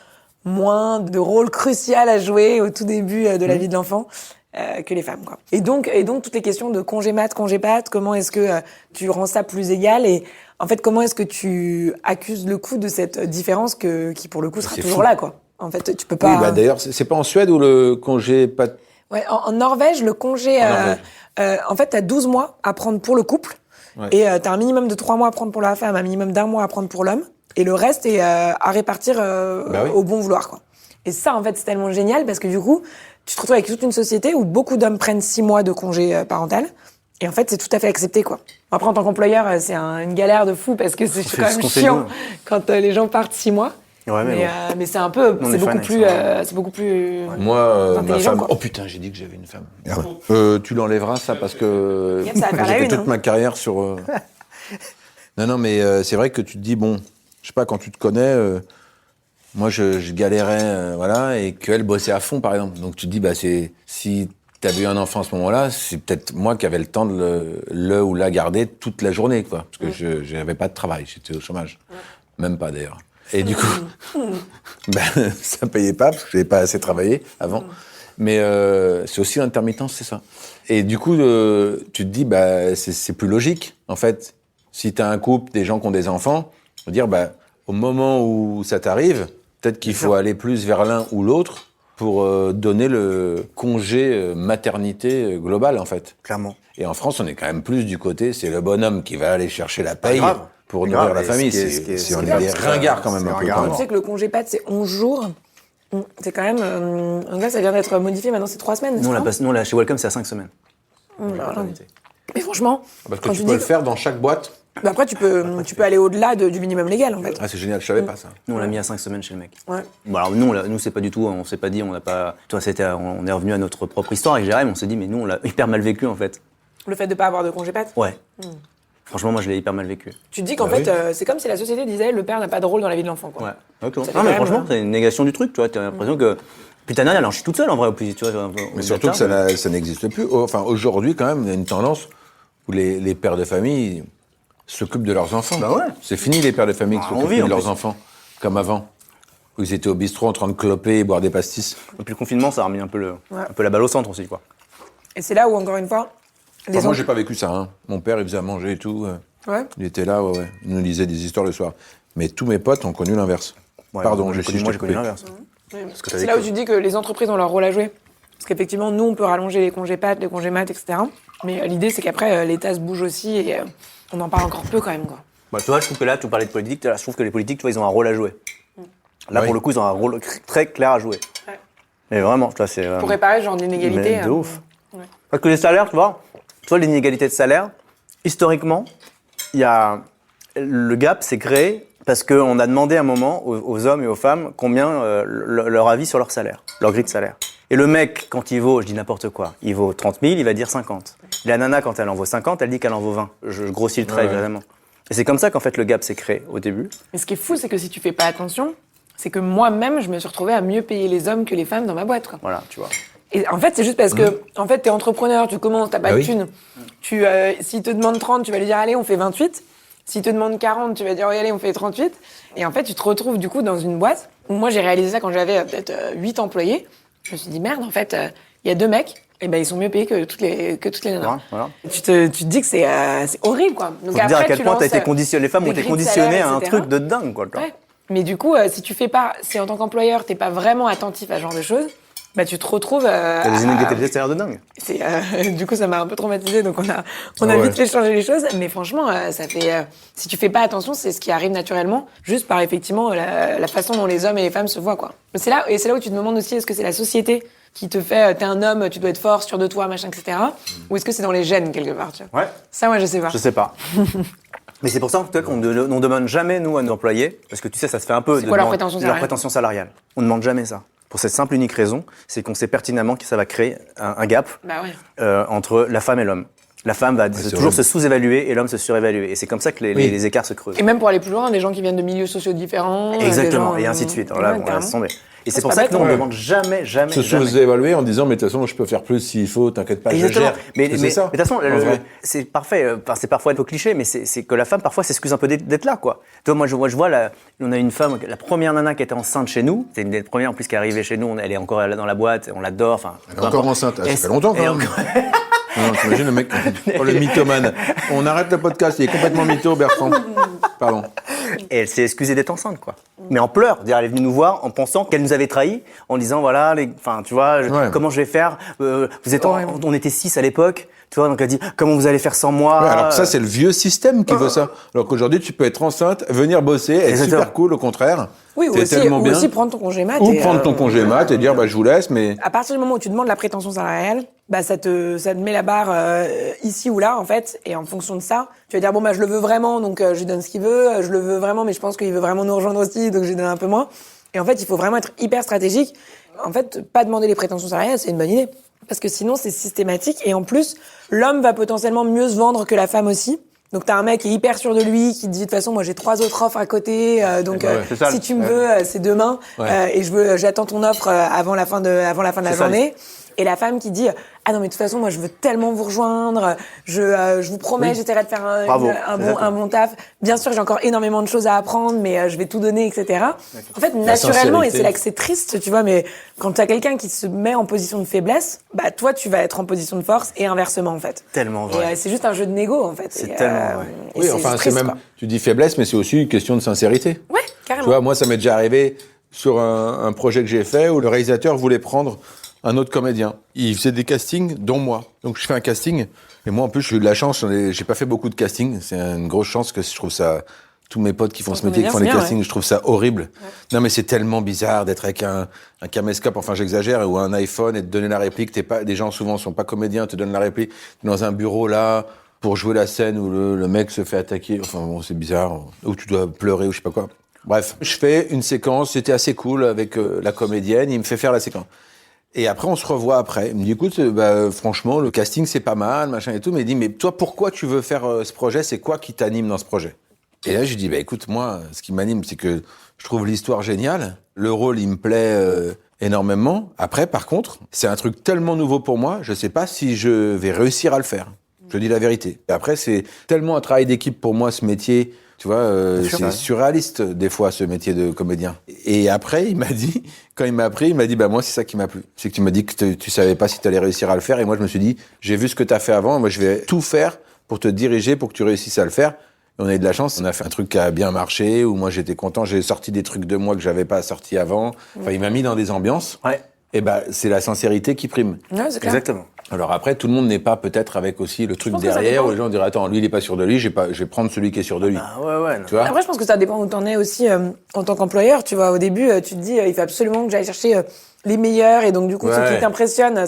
moins de rôle crucial à jouer au tout début de la vie de l'enfant que les femmes, quoi. Et donc toutes les questions de congé mat, congé pat, comment est-ce que tu rends ça plus égal et en fait comment est-ce que tu accuses le coup de cette différence qui pour le coup sera toujours là, quoi. En fait, tu peux pas. Oui, d'ailleurs, c'est pas en Suède où le congé pas. Ouais, en Norvège, le congé, en fait, t'as 12 mois à prendre pour le couple et t'as un minimum de 3 mois à prendre pour la femme, un minimum d'1 mois à prendre pour l'homme. Et le reste est à répartir au bon vouloir, quoi. Et ça, en fait, c'est tellement génial parce que du coup, tu te retrouves avec toute une société où beaucoup d'hommes prennent 6 mois de congé parental. Et en fait, c'est tout à fait accepté, quoi. Après, en tant qu'employeur, c'est une galère de fou parce que c'est quand même chiant quand les gens partent 6 mois. Ouais, mais c'est un peu, c'est beaucoup plus. Moi, ma femme. quoi. Oh putain, j'ai dit que j'avais une femme. Tu l'enlèveras ça parce que Ça va faire j'ai la fait une, toute hein. ma carrière sur. Non, mais c'est vrai que tu te dis bon, je sais pas quand tu te connais. Moi, je galérais, voilà, et qu'elle bossait à fond, par exemple. Donc tu te dis si t'avais eu un enfant à ce moment-là, c'est peut-être moi qui avais le temps de le ou la garder toute la journée, quoi, parce que je n'avais pas de travail, j'étais au chômage, même pas d'ailleurs. Et du coup, ça payait pas parce que j'avais pas assez travaillé avant. Mais c'est aussi l'intermittence, c'est ça. Et du coup, tu te dis, c'est plus logique, en fait. Si t'as un couple, des gens qui ont des enfants, faut dire, au moment où ça t'arrive, peut-être qu'il faut aller plus vers l'un ou l'autre pour donner le congé maternité global, en fait. Clairement. Et en France, on est quand même plus du côté, c'est le bonhomme qui va aller chercher la paye pour nourrir la famille. On est des ringards quand même un peu. Tu sais que le congé pat, c'est 11 jours. C'est quand même... en fait, ça vient d'être modifié, maintenant c'est 3 semaines. Nous, là, chez Welcome, c'est à 5 semaines. Mais franchement... Parce que tu peux le faire dans chaque boîte. Après, tu peux aller au-delà du minimum légal, en fait. Ah, c'est génial, je savais pas ça. Nous, on l'a mis à 5 semaines chez le mec. Ouais. Bon, alors nous, c'est pas du tout, on s'est pas dit, on n'a pas... Toi, on est revenu à notre propre histoire avec Jérém, on s'est dit, mais nous, on l'a hyper mal vécu, en fait. Le fait de pas avoir de congé pat. Ouais. Franchement, moi, je l'ai hyper mal vécu. Tu te dis qu'en fait, c'est comme si la société disait le père n'a pas de rôle dans la vie de l'enfant, quoi. Ouais. Non, mais franchement, c'est une négation du truc, tu vois. T'as l'impression que. Putain, alors je suis toute seule en vrai, au plus, tu vois. Mais surtout que ça n'existe plus. Enfin, aujourd'hui, quand même, il y a une tendance où les pères de famille s'occupent de leurs enfants. Bah ouais. C'est fini les pères de famille qui s'occupent de leurs enfants, comme avant. Où ils étaient au bistrot en train de cloper et boire des pastis. Depuis le confinement, ça a remis un peu la balle au centre aussi, quoi. Et c'est là où, encore une fois. Moi, j'ai pas vécu ça. Hein. Mon père, il faisait à manger et tout. Ouais. Il était là, il nous lisait des histoires le soir. Mais tous mes potes ont connu l'inverse. Ouais, Pardon, moi, j'ai connu l'inverse. C'est là où tu dis que les entreprises ont leur rôle à jouer. Parce qu'effectivement, nous, on peut rallonger les congés pat, les congés mat, etc. Mais l'idée, c'est qu'après, l'État se bouge aussi et on en parle encore peu quand même, quoi. Tu vois, je trouve que là, tu parlais de politique, je trouve que les politiques, tu vois, ils ont un rôle à jouer. Là, pour le coup, ils ont un rôle très clair à jouer. Ouais. Mais vraiment, tu vois, c'est... Pour réparer ce genre d'inégalité. Mais de ouf. Ouais. Parce que les salaires, tu vois, l'inégalité de salaire, historiquement, le gap s'est créé parce qu'on a demandé à un moment aux hommes et aux femmes combien leur avis sur leur salaire, leur grille de salaire. Et le mec, quand il vaut, je dis n'importe quoi, il vaut 30 000, il va dire 50. La nana, quand elle en vaut 50, elle dit qu'elle en vaut 20. Je grossis le trait, évidemment. Et c'est comme ça qu'en fait le gap s'est créé au début. Mais ce qui est fou, c'est que si tu fais pas attention, c'est que moi-même, je me suis retrouvée à mieux payer les hommes que les femmes dans ma boîte, quoi. Voilà, tu vois. Et en fait, c'est juste parce que, en fait, t'es entrepreneur, tu commences, t'as pas de thunes. S'il te demande 30, tu vas lui dire, allez, on fait 28. S'il te demande 40, tu vas dire, allez, on fait 38. Et en fait, tu te retrouves, du coup, dans une boîte où moi, j'ai réalisé ça quand j'avais peut-être 8 employés. Je me suis dit, merde, en fait, il y a 2 mecs, et ben, ils sont mieux payés que toutes les nanas. Voilà. Et tu te dis que c'est horrible, quoi. Donc faut te dire à quel point t'as été conditionné, les femmes ont été conditionnées à un truc de dingue, quoi. Ouais. Mais du coup, si en tant qu'employeur, t'es pas vraiment attentif à ce genre de choses, bah tu te retrouves. T'as des inégalités de salaire de dingue. Du coup, ça m'a un peu traumatisée, donc on a vite fait changer les choses. Mais franchement, ça fait. Si tu fais pas attention, c'est ce qui arrive naturellement, juste par effectivement la façon dont les hommes et les femmes se voient, quoi. C'est là où tu te demandes aussi, est-ce que c'est la société qui te fait, t'es un homme, tu dois être fort, sûr de toi, machin, etc. Ou est-ce que c'est dans les gènes quelque part, tu vois. Ouais. Ça, moi, je sais pas. Je sais pas. Mais c'est pour ça qu'on ne demande jamais, nous, à nos employés, parce que tu sais, ça se fait un peu... C'est quoi leur prétention salariale ? Leur prétention salariale. On ne demande jamais ça. Pour cette simple et unique raison, c'est qu'on sait pertinemment que ça va créer un gap entre la femme et l'homme. La femme va c'est toujours horrible. se sous-évaluer et l'homme se surévaluer. Et c'est comme ça que les écarts se creusent. Et même pour aller plus loin, des gens qui viennent de milieux sociaux différents. Exactement, des gens, et ainsi de suite. Alors là, on carrément. laisse tomber. Et c'est c'est pour pas ça bête, que nous, on hein. ne demande jamais. Se sous-évaluer en disant, mais de toute façon, je peux faire plus s'il faut, t'inquiète pas, je Exactement. gère. Mais c'est ça. de toute façon, en vrai. c'est parfait. Enfin, c'est parfois un peu cliché, mais c'est que la femme parfois s'excuse un peu d'être là, quoi. Toi, moi, je vois on a une femme, la première nana qui était enceinte chez nous. C'est une des premières en plus qui est arrivée chez nous. Elle est encore dans la boîte, on l'adore. Enfin, Elle est encore enceinte. Ah, ça fait longtemps quand même. Non, t'imagines le mec, oh, le mythomane. On arrête le podcast, il est complètement mytho, Bertrand. Pardon. Et elle s'est excusée d'être enceinte, quoi. Mais en pleurs. C'est-à-dire, elle est venue nous voir en pensant qu'elle nous avait trahis, en disant voilà, enfin, tu vois, comment je vais faire on était 6 à l'époque. Tu vois, donc elle dit comment vous allez faire sans moi. Ouais, alors que ça, c'est le vieux système qui veut ça. Alors qu'aujourd'hui, tu peux être enceinte, venir bosser, être Exactement. super cool, au contraire. Oui, ou T'es aussi, tellement bien. aussi prendre ton congé mat. Ou et, prendre ton congé mat et dire, je vous laisse, mais. À partir du moment où tu demandes la prétention salariale, ça te met la barre ici ou là, en fait. Et en fonction de ça, tu vas dire, je le veux vraiment, donc je lui donne ce qu'il veut. Je le veux vraiment, mais je pense qu'il veut vraiment nous rejoindre aussi, donc je lui donne un peu moins. Et en fait, il faut vraiment être hyper stratégique. En fait, pas demander les prétentions salariales, c'est une bonne idée. Parce que sinon, c'est systématique. Et en plus, l'homme va potentiellement mieux se vendre que la femme aussi. Donc t'as un mec qui est hyper sûr de lui, qui te dit de toute façon moi j'ai 3 autres offres à côté, donc si tu me veux c'est demain et j'attends ton offre avant la fin de la journée. Et la femme qui dit ah non mais de toute façon moi je veux tellement vous rejoindre, je vous promets j'essaierai de faire un bon taf. Bien sûr j'ai encore énormément de choses à apprendre mais je vais tout donner etc. En fait naturellement et c'est là que c'est triste tu vois mais quand t'as quelqu'un qui se met en position de faiblesse toi tu vas être en position de force et inversement en fait. Tellement vrai. Et c'est juste un jeu de négo en fait. C'est tellement vrai. Et Oui, c'est enfin, c'est triste, même, quoi. tu dis faiblesse, mais c'est aussi une question de sincérité. Ouais, carrément. Tu vois, moi, ça m'est déjà arrivé sur un projet que j'ai fait où le réalisateur voulait prendre un autre comédien. Il faisait des castings, dont moi. Donc, je fais un casting. Et moi, en plus, j'ai eu de la chance. J'ai pas fait beaucoup de castings. C'est une grosse chance que je trouve ça. Tous mes potes qui font ce métier, qui font les castings, je trouve ça horrible. Ouais. Non, mais c'est tellement bizarre d'être avec un caméscope, enfin j'exagère, ou un iPhone et de donner la réplique. Les gens souvent sont pas comédiens, te donnent la réplique. T'es dans un bureau là pour jouer la scène où le mec se fait attaquer. Enfin bon, c'est bizarre. Ou tu dois pleurer ou je sais pas quoi. Bref, je fais une séquence. C'était assez cool avec la comédienne. Il me fait faire la séquence. Et après, on se revoit après. Il me dit, écoute, franchement, le casting, c'est pas mal, machin et tout. Mais il dit, mais toi, pourquoi tu veux faire ce projet? C'est quoi qui t'anime dans ce projet? Et là, je lui dis, écoute, moi, ce qui m'anime, c'est que je trouve l'histoire géniale. Le rôle, il me plaît énormément. Après, par contre, c'est un truc tellement nouveau pour moi, je sais pas si je vais réussir à le faire. Je dis la vérité. Et après, c'est tellement un travail d'équipe pour moi, ce métier. Tu vois, c'est surréaliste, des fois, ce métier de comédien. Et après, il m'a dit, quand il m'a appris, il m'a dit, moi, c'est ça qui m'a plu. C'est que tu m'as dit que tu savais pas si tu allais réussir à le faire. Et moi, je me suis dit, j'ai vu ce que tu as fait avant. Moi, je vais tout faire pour te diriger, pour que tu réussisses à le faire. On a eu de la chance, on a fait un truc qui a bien marché, où moi j'étais content, j'ai sorti des trucs de moi que j'avais pas sorti avant. Enfin, il m'a mis dans des ambiances. Ouais. Et c'est la sincérité qui prime. Ouais, c'est clair. Exactement. Alors après, tout le monde n'est pas peut-être avec aussi le truc derrière, où les gens diraient, attends, lui il est pas sûr de lui, je vais prendre celui qui est sûr de lui. Ah ouais. Tu vois. Après, je pense que ça dépend où t'en es aussi en tant qu'employeur. Tu vois, au début, tu te dis, il faut absolument que j'aille chercher les meilleurs, et donc du coup, ceux qui t'impressionnent,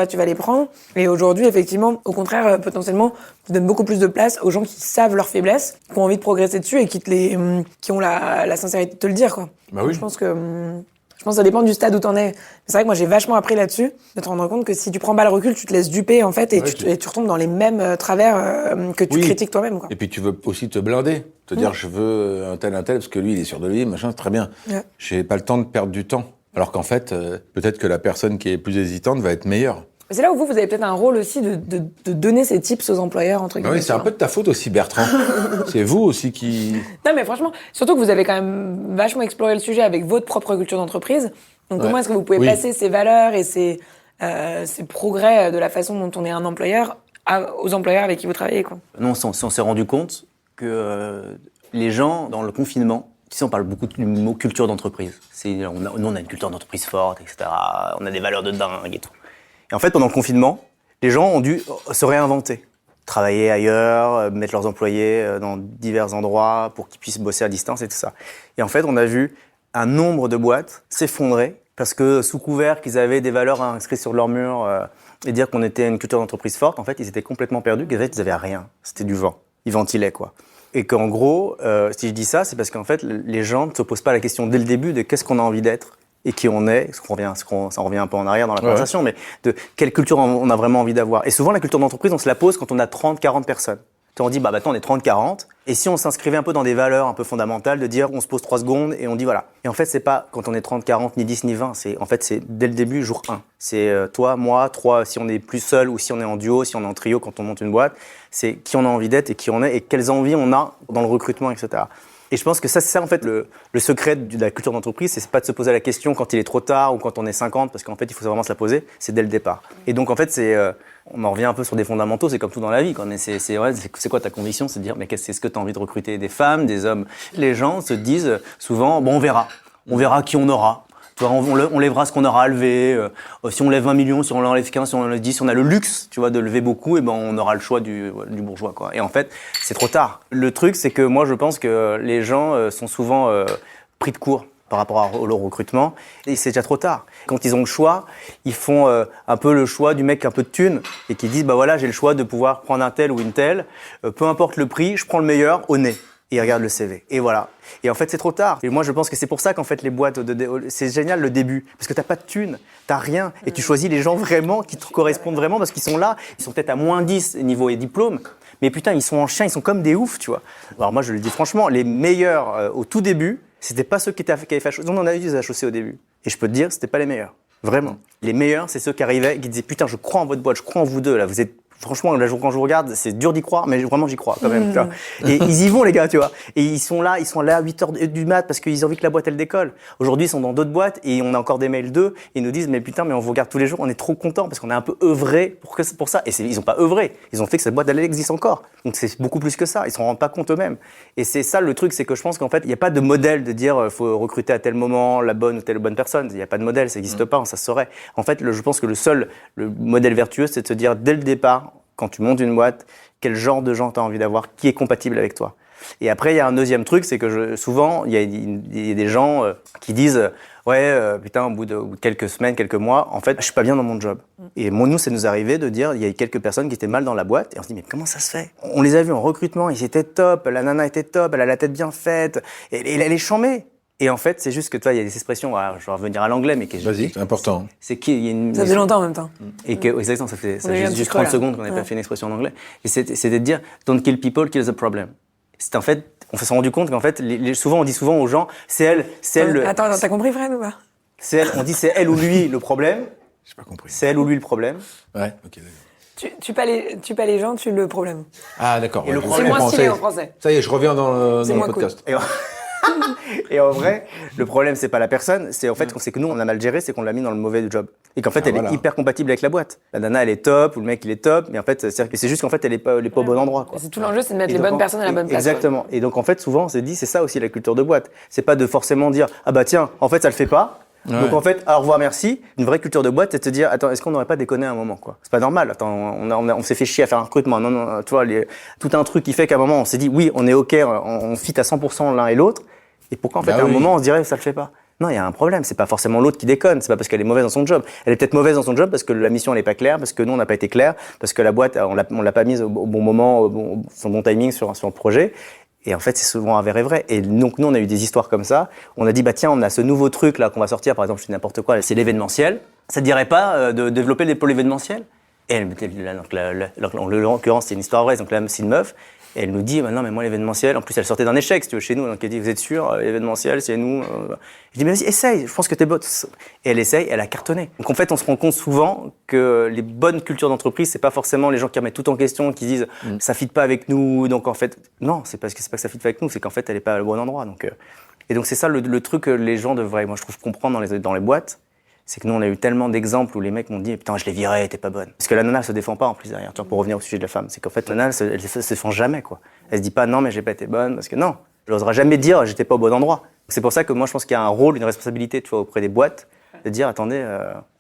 tu vas les prendre. Et aujourd'hui, effectivement, au contraire, potentiellement, tu donnes beaucoup plus de place aux gens qui savent leurs faiblesses, qui ont envie de progresser dessus et qui ont la sincérité de te le dire, quoi. Bah oui. Je pense que ça dépend du stade où t'en es. C'est vrai que moi, j'ai vachement appris là-dessus, de te rendre compte que si tu prends pas le recul, tu te laisses duper, en fait, et tu retombes dans les mêmes travers que tu critiques toi-même, quoi. Et puis tu veux aussi te blinder, te dire, je veux un tel, parce que lui, il est sûr de lui, machin, c'est très bien. Ouais. J'ai pas le temps de perdre du temps. Alors qu'en fait, peut-être que la personne qui est plus hésitante va être meilleure. C'est là où vous avez peut-être un rôle aussi de donner ces tips aux employeurs, entre guillemets. Oui, c'est un peu de ta faute aussi, Bertrand. C'est vous aussi qui... Non, mais franchement, surtout que vous avez quand même vachement exploré le sujet avec votre propre culture d'entreprise. Donc comment est-ce que vous pouvez passer ces valeurs et ces progrès de la façon dont on est un employeur aux employeurs avec qui vous travaillez, quoi? Nous, on s'est rendu compte que les gens, dans le confinement, tu sais, on parle beaucoup du mot culture d'entreprise. Nous, on a une culture d'entreprise forte, etc. On a des valeurs de dingue et tout. Et en fait, pendant le confinement, les gens ont dû se réinventer. Travailler ailleurs, mettre leurs employés dans divers endroits pour qu'ils puissent bosser à distance et tout ça. Et en fait, on a vu un nombre de boîtes s'effondrer parce que sous couvert qu'ils avaient des valeurs inscrites sur leur mur et dire qu'on était une culture d'entreprise forte, en fait, ils étaient complètement perdus, qu'en fait, ils n'avaient rien. C'était du vent. Ils ventilaient, quoi. Et qu'en gros, si je dis ça, c'est parce qu'en fait, les gens ne se posent pas la question dès le début de qu'est-ce qu'on a envie d'être et qui on est, ça revient un peu en arrière dans la conversation, mais de quelle culture on a vraiment envie d'avoir. Et souvent, la culture d'entreprise, on se la pose quand on a 30, 40 personnes. On dit, attends, on est 30, 40. Et si on s'inscrivait un peu dans des valeurs un peu fondamentales, de dire, on se pose 3 secondes et on dit voilà. Et en fait, c'est pas quand on est 30, 40, ni 10, ni 20. C'est dès le début, jour 1. C'est toi, moi, 3, si on est plus seul ou si on est en duo, si on est en trio quand on monte une boîte. C'est qui on a envie d'être et qui on est et quelles envies on a dans le recrutement, etc. Et je pense que ça, c'est ça, en fait, le secret de la culture d'entreprise, c'est pas de se poser la question quand il est trop tard ou quand on est 50, parce qu'en fait, il faut vraiment se la poser, c'est dès le départ. Et donc, en fait, on en revient un peu sur des fondamentaux, c'est comme tout dans la vie, quoi. Mais c'est quoi ta conviction? C'est de dire, mais est-ce que tu as envie de recruter des femmes, des hommes? Les gens se disent souvent, on verra. On verra qui on aura. Tu vois, on lèvera ce qu'on aura à lever. Si on lève 20 millions, si on enlève 15, si on enlève 10, si on a le luxe, tu vois, de lever beaucoup, et on aura le choix du bourgeois, quoi. Et en fait, c'est trop tard. Le truc, c'est que moi, je pense que les gens sont souvent pris de court par rapport au recrutement, et c'est déjà trop tard. Quand ils ont le choix, ils font un peu le choix du mec qui a un peu de thunes, et qui disent, voilà, j'ai le choix de pouvoir prendre un tel ou une telle, peu importe le prix, je prends le meilleur au nez. Et ils regardent le CV. Et voilà. Et en fait, c'est trop tard. Et moi, je pense que c'est pour ça qu'en fait, les boîtes, c'est génial le début. Parce que t'as pas de thunes, t'as rien. Et tu choisis les gens vraiment qui te correspondent vraiment parce qu'ils sont là. Ils sont peut-être à moins 10 niveau et diplôme. Mais putain, ils sont en chien, ils sont comme des oufs, tu vois. Alors moi, je le dis franchement, les meilleurs au tout début, c'était pas ceux qui avaient fait HEC. On en a eu des HEC au début. Et je peux te dire, c'était pas les meilleurs. Vraiment. Les meilleurs, c'est ceux qui arrivaient, qui disaient, putain, je crois en votre boîte, je crois en vous deux, là. Vous êtes franchement, là, quand je vous regarde, c'est dur d'y croire, mais vraiment, j'y crois quand même. Tu vois. Et ils y vont, les gars, tu vois. Et ils sont là à 8h du mat parce qu'ils ont envie que la boîte, elle décolle. Aujourd'hui, ils sont dans d'autres boîtes et on a encore des mails d'eux. Et ils nous disent, mais putain, mais on vous regarde tous les jours, on est trop contents parce qu'on a un peu œuvré pour ça. Et ils ont pas œuvré. Ils ont fait que cette boîte, elle existe encore. Donc, c'est beaucoup plus que ça. Ils s'en rendent pas compte eux-mêmes. Et c'est ça, le truc, c'est que je pense qu'en fait, il n'y a pas de modèle de dire, faut recruter à tel moment la bonne ou telle bonne personne. Il n'y a pas de modèle, ça n'existe pas, ça se saurait. En fait, je pense que le modèle vertueux, c'est de se dire, dès le départ, quand tu montes une boîte, quel genre de gens tu as envie d'avoir, qui est compatible avec toi. Et après, il y a un deuxième truc, c'est que souvent, il y a des gens qui disent putain, au bout de quelques semaines, quelques mois, en fait, je suis pas bien dans mon job. Et nous, ça nous arrivait de dire, il y a quelques personnes qui étaient mal dans la boîte, et on se dit, mais comment ça se fait? On les a vus en recrutement, ils étaient top, la nana était top, elle a la tête bien faite, et elle est chambée. Et en fait, c'est juste que toi, il y a des expressions, voilà, je vais revenir à l'anglais, mais Vas-y, c'est important. Ça faisait longtemps en même temps. Et que, exactement, ça fait juste 30 secondes qu'on n'avait pas fait une expression en anglais. Et c'était de dire, don't kill people, kill the problem. C'est en fait, on s'est rendu compte qu'en fait, on dit souvent aux gens, c'est elle. Attends, t'as compris, Fred, ou pas? On dit c'est elle ou lui le problème. J'ai pas compris. C'est elle ou lui le problème. Ouais, ok, d'accord. Tu pas les gens, tu le problème. Ah, d'accord. Et le C'est problème, moins stylé en français. Ça y est, je reviens dans le moins podcast. Et en vrai, le problème, c'est pas la personne, c'est en fait c'est que nous, on a mal géré, c'est qu'on l'a mis dans le mauvais job. Et qu'en fait, elle est hyper compatible avec la boîte. La nana, elle est top, ou le mec, il est top, mais en fait, c'est juste qu'en fait, elle est pas au bon endroit, quoi. C'est tout l'enjeu, c'est de mettre les bonnes personnes à la bonne place. Exactement. Quoi. Et donc, en fait, souvent, on s'est dit, c'est ça aussi la culture de boîte. C'est pas de forcément dire, ah bah tiens, en fait, ça le fait pas. Ouais. Donc en fait, au revoir, merci. Une vraie culture de boîte, c'est de te dire, attends, est-ce qu'on n'aurait pas déconné à un moment, quoi? C'est pas normal. Attends, on s'est fait chier à faire un recrutement. Non, tu vois, tout un truc qui fait qu'à un moment, on s'est dit, oui, on est ok, on fit à 100% l'un et l'autre. Et pourquoi en fait, à un moment, on se dirait, ça le fait pas? Non, il y a un problème. C'est pas forcément l'autre qui déconne. C'est pas parce qu'elle est mauvaise dans son job. Elle est peut-être mauvaise dans son job parce que la mission elle est pas claire, parce que nous on n'a pas été clair, parce que la boîte on l'a pas mise au bon moment, son bon timing sur le projet. Et en fait, c'est souvent avéré vrai. Et donc, nous, on a eu des histoires comme ça. On a dit, bah tiens, on a ce nouveau truc là qu'on va sortir. Par exemple, je dis n'importe quoi. C'est l'événementiel. Ça te dirait pas de développer des pôles événementiels? Et elle mettait en l'occurrence, c'est une histoire vraie. Donc là, c'est une meuf. Et elle nous dit, bah non, mais moi, l'événementiel, en plus, elle sortait d'un échec, si tu veux, chez nous. Donc, elle dit, vous êtes sûr, l'événementiel, c'est nous. Je dis, mais vas-y, essaye, je pense que t'es bonne. Et elle essaye, elle a cartonné. Donc, en fait, on se rend compte souvent que les bonnes cultures d'entreprise, c'est pas forcément les gens qui remettent tout en question, qui disent, ça fit pas avec nous. Donc, en fait, non, c'est pas que ça fit pas avec nous, c'est qu'en fait, elle est pas au bon endroit. Donc, et donc, c'est ça le truc que les gens devraient, moi, je trouve, comprendre dans les boîtes. C'est que nous, on a eu tellement d'exemples où les mecs m'ont dit, putain, je l'ai virée, elle était pas bonne. Parce que la nana, elle se défend pas, en plus, derrière. Tu vois, pour revenir au sujet de la femme. C'est qu'en fait, la nana, elle se défend jamais, quoi. Elle se dit pas, non, mais j'ai pas été bonne, parce que non. Je n'oserais jamais dire, j'étais pas au bon endroit. C'est pour ça que moi, je pense qu'il y a un rôle, une responsabilité, tu vois, auprès des boîtes, de dire, attendez,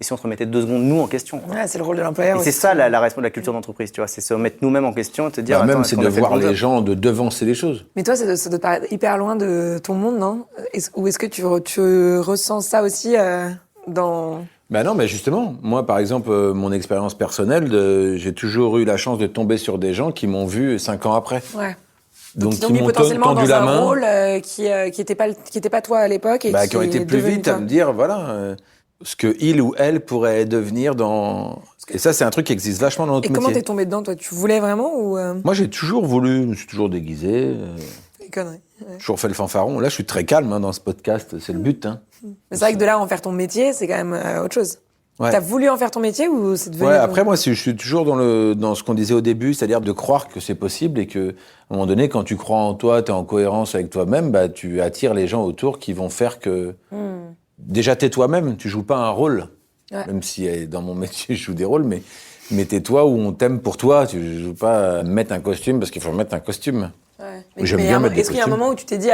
et si on se remettait 2 secondes, nous, en question, quoi. Ouais, c'est le rôle de l'employeur. Et c'est ça, la culture d'entreprise, tu vois. C'est se remettre nous-mêmes en question et te dire, même, c'est de voir les gens, de devancer les choses. Mais toi, ça doit te paraître hyper loin de ton monde, non? Ou est-ce que tu ressens ça aussi dans... Ben non, mais justement, moi, par exemple, mon expérience personnelle, j'ai toujours eu la chance de tomber sur des gens qui m'ont vu 5 ans après. Ouais. Donc, Qui t'ont mis potentiellement tendu dans la un main. rôle qui était pas toi à l'époque et Qui ont été est plus devenu vite à toi. me dire, ce que il ou elle pourrait devenir dans... Et ça, c'est un truc qui existe vachement dans notre Et comment métier. t'es tombé dedans, toi? Tu voulais vraiment ou Moi, j'ai toujours voulu, je me suis toujours déguisé, des conneries? Ouais. toujours fait le fanfaron. Là, je suis très calme dans ce podcast, c'est le but. Hein. Mais c'est vrai que de là à en faire ton métier, c'est quand même autre chose. Ouais. T'as voulu en faire ton métier ou c'est devenu... Ouais, après, moi, je suis toujours dans ce qu'on disait au début, c'est-à-dire de croire que c'est possible et que, à un moment donné, quand tu crois en toi, tu es en cohérence avec toi-même, tu attires les gens autour qui vont faire que... Déjà, t'es toi-même, tu joues pas un rôle. Ouais. Même si dans mon métier, je joue des rôles, mais t'es toi où on t'aime pour toi. Tu joues pas à mettre un costume parce qu'il faut mettre un costume. Ouais. J'aime bien mettre des est-ce qu'il y a un costumes. moment où tu t'es dit,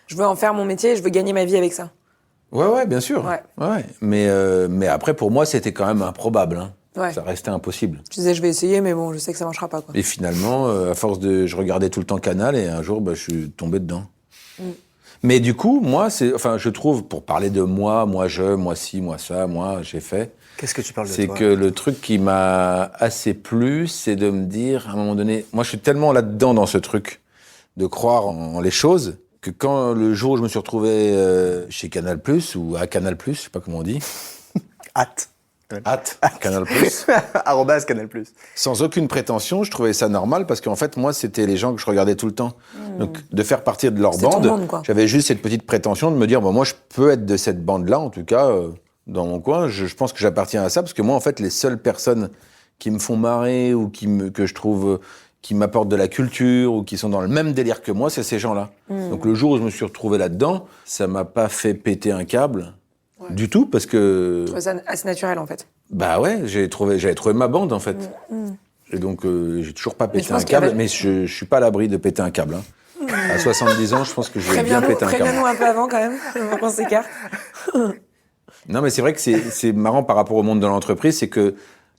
je veux en faire mon métier, je veux gagner ma vie avec ça? Ouais, bien sûr. Ouais. Mais après, pour moi, c'était quand même improbable. Hein. Ouais. Ça restait impossible. Je disais, je vais essayer, mais bon, je sais que ça marchera pas, quoi. Et finalement, à force je regardais tout le temps Canal et un jour, je suis tombé dedans. Mais du coup, moi, je trouve, pour parler de moi ci, moi ça, moi, j'ai fait. Qu'est-ce que tu parles de C'est toi que le truc qui m'a assez plu, c'est de me dire, à un moment donné, moi, je suis tellement là-dedans dans ce truc de croire en les choses que quand le jour où je me suis retrouvé chez Canal+, ou à Canal+, je sais pas comment on dit, Hâte. Canal+, Arrobase Canal+. sans aucune prétention, je trouvais ça normal parce qu'en fait, moi, c'était les gens que je regardais tout le temps. Donc, de faire partir de leur C'était ton bande, monde, quoi. j'avais juste cette petite prétention de me dire, moi, je peux être de cette bande-là, en tout cas, dans mon coin. Je pense que j'appartiens à ça parce que moi, en fait, les seules personnes qui me font marrer ou que je trouve qui m'apportent de la culture ou qui sont dans le même délire que moi, c'est ces gens-là. Donc, le jour où je me suis retrouvé là-dedans, ça m'a pas fait péter un câble du tout parce que... Je trouvais ça assez naturel, en fait. Bah ouais, j'avais trouvé ma bande en fait. Et donc j'ai toujours pas je pété pense un qu'il y avait- câble, mais je suis pas à l'abri de péter un câble. Hein. À 70 ans, je pense que je vais bien péter un câble. Préviens-nous un peu avant, quand même, avant qu'on s'écarte. Non, mais c'est vrai que c'est marrant par rapport au monde de l'entreprise, c'est que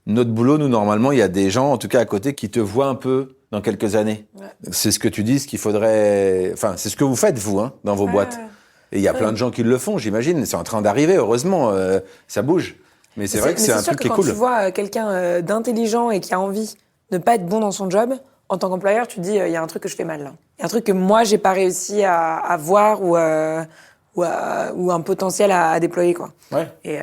notre boulot, nous normalement, il y a des gens, en tout cas à côté, qui te voient un peu dans quelques années. Ouais. C'est ce que tu dis, ce qu'il faudrait. Enfin, c'est ce que vous faites vous, hein, dans vos boîtes. Et il y a plein de gens qui le font, j'imagine. C'est en train d'arriver, heureusement, ça bouge. Mais c'est vrai que c'est un truc qui est sûr cool. que quand tu vois quelqu'un d'intelligent et qui a envie de pas être bon dans son job, en tant qu'employeur, tu te dis, il y a un truc que je fais mal là. Il y a un truc que moi, j'ai pas réussi à voir ou un potentiel à déployer, quoi. Ouais. Et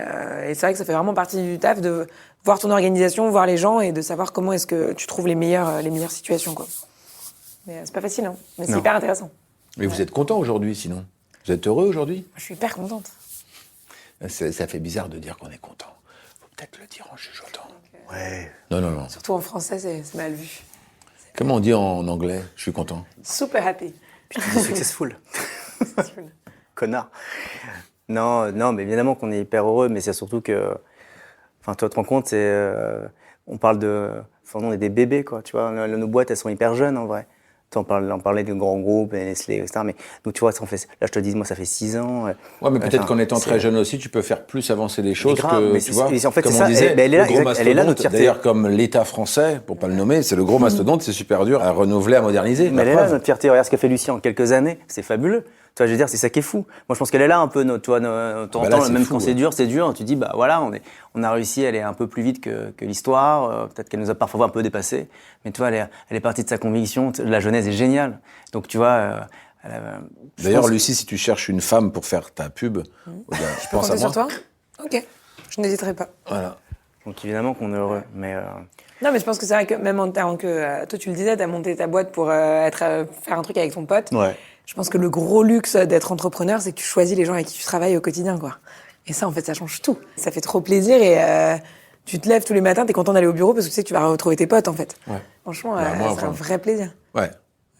c'est vrai que ça fait vraiment partie du taf de voir ton organisation, voir les gens et de savoir comment est-ce que tu trouves les meilleures situations, quoi. Mais c'est pas facile, hein. Mais c'est Non. hyper intéressant. Mais vous êtes content aujourd'hui, sinon? Vous êtes heureux aujourd'hui? Moi, je suis hyper contente. Ça fait bizarre de dire qu'on est content. Faut peut-être le dire en chuchotant. Ouais. Non. Surtout en français, c'est mal vu. Comment on dit en anglais? Je suis content. Super happy. Successful. Connard. Non, mais évidemment qu'on est hyper heureux, mais c'est surtout que... Enfin, toi, tu te rends compte, on parle de... Enfin, on est des bébés, quoi, tu vois. Nos boîtes, elles sont hyper jeunes, en vrai. On parlait de grands groupes, Nestlé, etc. Mais nous, tu vois, là, je te dis, moi, ça fait 6 ans. Ouais, mais peut-être Enfin, qu'en étant c'est- très jeune aussi, tu peux faire plus avancer les choses grave, que, mais tu vois, en fait, comme c'est on ça, disait, elle est là, le gros exact, elle est là, notre mastodonte. fierté. D'ailleurs, comme l'État français, pour pas le nommer, c'est le gros mastodonte, c'est super dur à renouveler, à moderniser. Mais la elle est là, preuve. notre fierté. Regarde ce qu'a fait Lucie en quelques années. C'est fabuleux. Tu vois, je veux dire, c'est ça qui est fou. Moi, je pense qu'elle est là un peu, tu vois, là, même c'est quand fou, c'est dur. Tu dis, bah voilà, on a réussi, elle est un peu plus vite que l'histoire. Peut-être qu'elle nous a parfois un peu dépassés. Mais tu vois, elle est partie de sa conviction. La jeunesse est géniale. Donc, tu vois, je D'ailleurs, pense- Lucie, si tu cherches une femme pour faire ta pub, je pense à Compter moi. sur toi? Ok. Je n'hésiterai pas. Voilà. Donc, évidemment qu'on est heureux. Mais Non, mais je pense que c'est vrai que même en tant que... toi, tu le disais, t'as monté ta boîte pour faire un truc avec ton pote. ouais. Je pense que le gros luxe d'être entrepreneur, c'est que tu choisis les gens avec qui tu travailles au quotidien, quoi. Et ça, en fait, ça change tout. Ça fait trop plaisir et tu te lèves tous les matins, t'es content d'aller au bureau parce que tu sais que tu vas retrouver tes potes, en fait. Ouais. Franchement, Bah, moi, c'est un enfin, vrai plaisir. Ouais.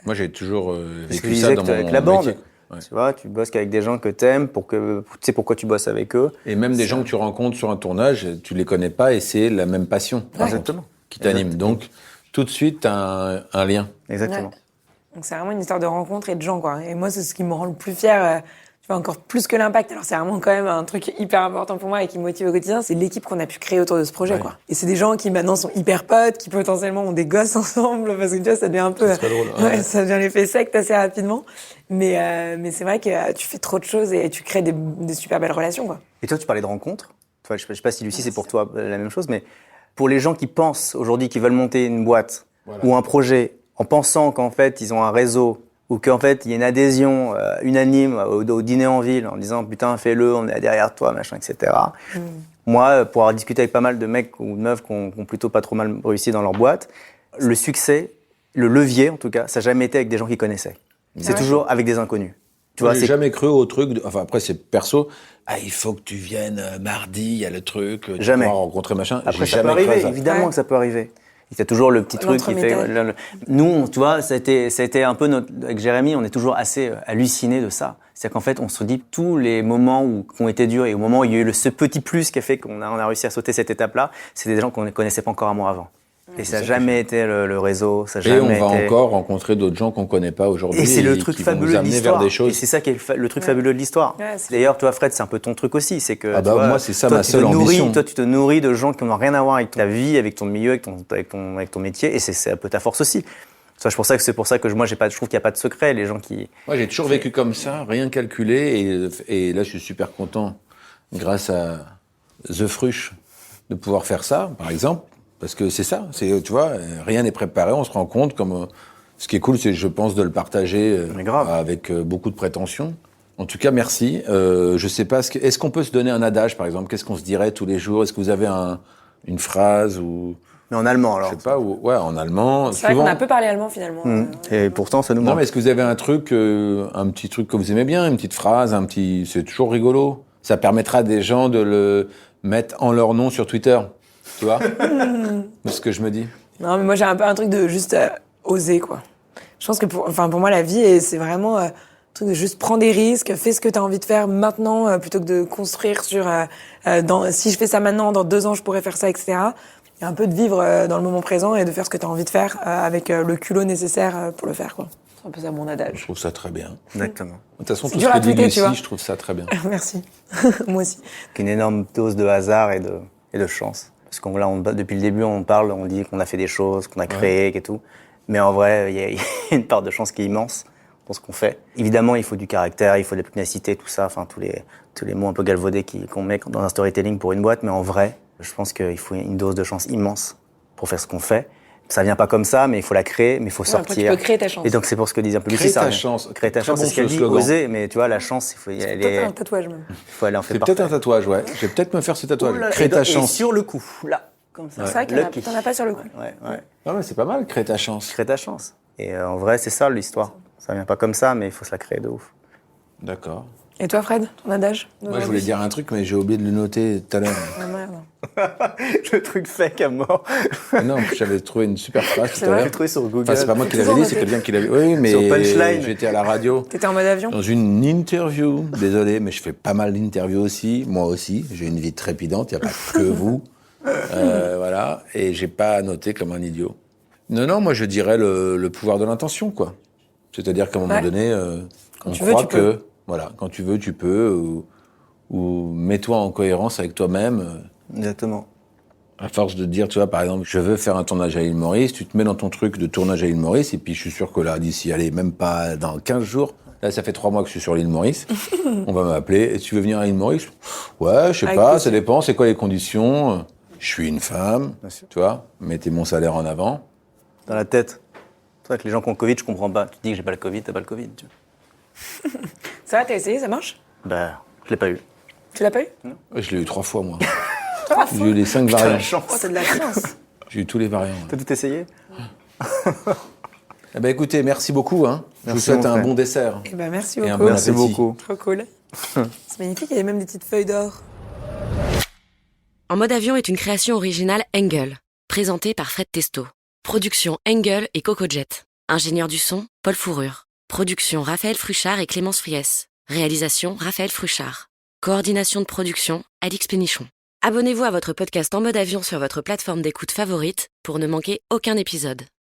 Moi, j'ai toujours C'est ce que vécu je ça disais dans que mon avec la bande. métier. Ouais. Tu vois, tu bosses qu'avec des gens que t'aimes, tu sais pourquoi tu bosses avec eux. Et même des gens que tu rencontres sur un tournage, tu les connais pas et c'est la même passion, par Exactement. contre, qui t'anime. Donc, tout de suite, t'as un lien. Exactement. Ouais. Donc c'est vraiment une histoire de rencontre et de gens, quoi. Et moi, c'est ce qui me rend le plus fier, tu vois, encore plus que l'impact. Alors c'est vraiment quand même un truc hyper important pour moi et qui me motive au quotidien, c'est l'équipe qu'on a pu créer autour de ce projet, Ouais. quoi. Et c'est des gens qui maintenant sont hyper potes, qui potentiellement ont des gosses ensemble, parce que tu vois, ça devient un peu... C'est très drôle. Ouais, Ouais. ça devient l'effet secte assez rapidement. Mais c'est vrai que tu fais trop de choses et tu crées des super belles relations, quoi. Et toi, tu parlais de rencontres. Tu vois, je sais pas si Lucie, c'est pour toi la même chose, mais pour les gens qui pensent aujourd'hui qu'ils veulent monter une boîte ou un projet en pensant qu'en fait, ils ont un réseau ou qu'en fait, il y a une adhésion unanime au dîner en ville en disant « Putain, fais-le, on est derrière toi, machin, etc. » Moi, pour avoir discuté avec pas mal de mecs ou de meufs qui ont plutôt pas trop mal réussi dans leur boîte, le succès, le levier en tout cas, ça n'a jamais été avec des gens qui connaissaient. C'est toujours avec des inconnus. Tu vois, j'ai jamais cru au truc, enfin après c'est perso, il faut que tu viennes mardi, il y a le truc, tu jamais pourras rencontrer machin. Après, j'ai ça peut jamais cru à arriver, ça. évidemment que ça peut arriver. Il y a toujours le petit truc qui fait... Nous, tu vois, ça a été un peu avec Jérémy, on est toujours assez hallucinés de ça. C'est-à-dire qu'en fait, on se dit tous les moments qui ont été durs et au moment où il y a eu ce petit plus qui a fait qu'on a réussi à sauter cette étape-là, c'était des gens qu'on ne connaissait pas encore un mois avant. Et ça n'a jamais été le réseau, ça n'a jamais été... Et on va encore rencontrer d'autres gens qu'on ne connaît pas aujourd'hui. Et c'est le truc qui vont fabuleux nous de amener l'histoire. vers des choses. Et c'est ça qui est le truc fabuleux de l'histoire. Ouais, D'ailleurs, toi, Fred, c'est un peu ton truc aussi. C'est que tu vois, moi, c'est ça ma seule ambition. Toi, tu te nourris de gens qui n'ont rien à voir avec ta vie, avec ton milieu, avec ton métier. Et c'est un peu ta force aussi. C'est pour ça que moi, je trouve qu'il n'y a pas de secret. Les gens qui... Moi, j'ai toujours vécu comme ça, rien calculé. Et là, je suis super content, grâce à The Fruche, de pouvoir faire ça, par exemple. Parce que c'est ça, tu vois, rien n'est préparé, on se rend compte. Ce qui est cool, c'est, je pense, de le partager avec beaucoup de prétention. En tout cas, merci. Je sais pas, est-ce qu'on peut se donner un adage, par exemple? Qu'est-ce qu'on se dirait tous les jours? Est-ce que vous avez une phrase ou... Mais en allemand, alors. Je sais pas, ouais, en allemand. C'est vrai qu'on a peu parlé allemand, finalement. Et pourtant, ça nous manque. Non, mais est-ce que vous avez un petit truc que vous aimez bien, une petite phrase, c'est toujours rigolo. Ça permettra à des gens de le mettre en leur nom sur Twitter. Tu vois? C'est ce que je me dis. Non, mais moi, j'ai un peu un truc de juste oser, quoi. Je pense que pour moi, la vie, c'est vraiment un truc de juste prendre des risques, fais ce que tu as envie de faire maintenant, plutôt que de construire sur si je fais ça maintenant, dans 2 ans, je pourrais faire ça, etc. Il y a un peu de vivre dans le moment présent et de faire ce que tu as envie de faire avec le culot nécessaire pour le faire, quoi. C'est un peu ça mon adage. Je trouve ça très bien. Exactement. De toute façon, C'est tout dur ce que à dit tweeter, Lucie, tu vois. je trouve ça très bien. Merci. Moi aussi. Une énorme dose de hasard et de chance. Parce que depuis le début, on dit qu'on a fait des choses, qu'on a créé et tout. Mais en vrai, il y a une part de chance qui est immense dans ce qu'on fait. Évidemment, il faut du caractère, il faut de la pugnacité, tout ça, enfin tous les mots un peu galvaudés qu'on met dans un storytelling pour une boîte. Mais en vrai, je pense qu'il faut une dose de chance immense pour faire ce qu'on fait. Ça vient pas comme ça, mais il faut la créer, mais il faut sortir. Après, tu peux créer ta chance. Et donc c'est pour ce que disait un peu Lucie. Créer ta chance. Créer ta chance, Très c'est ce qu'elle dit, slogan. oser. Mais tu vois, la chance, il faut y aller. C'est peut-être un tatouage, même. Il faut aller en faire C'est peut-être un tatouage, ouais. Je vais peut-être me faire ce tatouage. Oula, Créer ta chance. Et sur le coup, là, comme ça. C'est vrai que t'en as pas sur le coup. Ouais. Ah ouais, c'est pas mal, créer ta chance. Crée ta chance. Et en vrai, c'est ça l'histoire. Ça vient pas comme ça, mais il faut se la créer de ouf. D'accord. Et toi, Fred, ton adage? Moi, je voulais dire un truc, mais j'ai oublié de le noter tout à l'heure. Ah, merde. Le truc fake à mort. Non, j'avais trouvé une super phrase tout à J'ai l'heure. trouvé sur Google. Enfin, c'est pas moi qui Toujours l'avais dit, c'est noté. quelqu'un qui l'avait. Oui, mais Sur Punchline. j'étais à la radio. T'étais en mode avion? Dans une interview, désolé, mais je fais pas mal d'interviews aussi, moi aussi. J'ai une vie trépidante, il n'y a pas que vous. Voilà, et j'ai pas noté comme un idiot. Non, moi je dirais le pouvoir de l'intention, quoi. C'est-à-dire qu'à un moment donné, on tu veux, croit tu peux. que, voilà, quand tu veux, tu peux, ou mets-toi en cohérence avec toi-même. Exactement. À force de dire, tu vois, par exemple, je veux faire un tournage à l'île Maurice, tu te mets dans ton truc de tournage à l'île Maurice, et puis je suis sûr que là, d'ici, allez, même pas dans 15 jours, là, ça fait 3 mois que je suis sur l'île Maurice, on va m'appeler, et tu veux venir à l'île Maurice? Ouais, je sais Avec pas, plaisir. ça dépend, c'est quoi les conditions? Je suis une femme, tu vois, mettez mon salaire en avant. Dans la tête. C'est vrai que les gens qui ont le Covid, je comprends pas. Tu dis que j'ai pas le Covid, t'as pas le Covid. Tu vois. Ça va, t'as essayé, ça marche? Bah, je l'ai pas eu. Tu l'as pas eu? Ouais, je l'ai eu 3 fois, moi. 3 J'ai fois? eu les 5 T'as la variants. chance. Oh, c'est de la chance. J'ai eu tous les variants. T'as tout essayé? Eh ben, écoutez, merci beaucoup, hein. Je vous Merci, souhaite mon un frère. bon dessert. Eh ben, merci Et un beaucoup. bon Merci appétit. beaucoup. Trop cool. C'est magnifique, il y a même des petites feuilles d'or. En mode avion est une création originale Engel, présentée par Fred Testo. Production Engel et CocoJet. Ingénieur du son, Paul Fourrure. Production Raphaël Fruchard et Clémence Friès. Réalisation Raphaël Fruchard. Coordination de production Alix Pénichon. Abonnez-vous à votre podcast En mode avion sur votre plateforme d'écoute favorite pour ne manquer aucun épisode.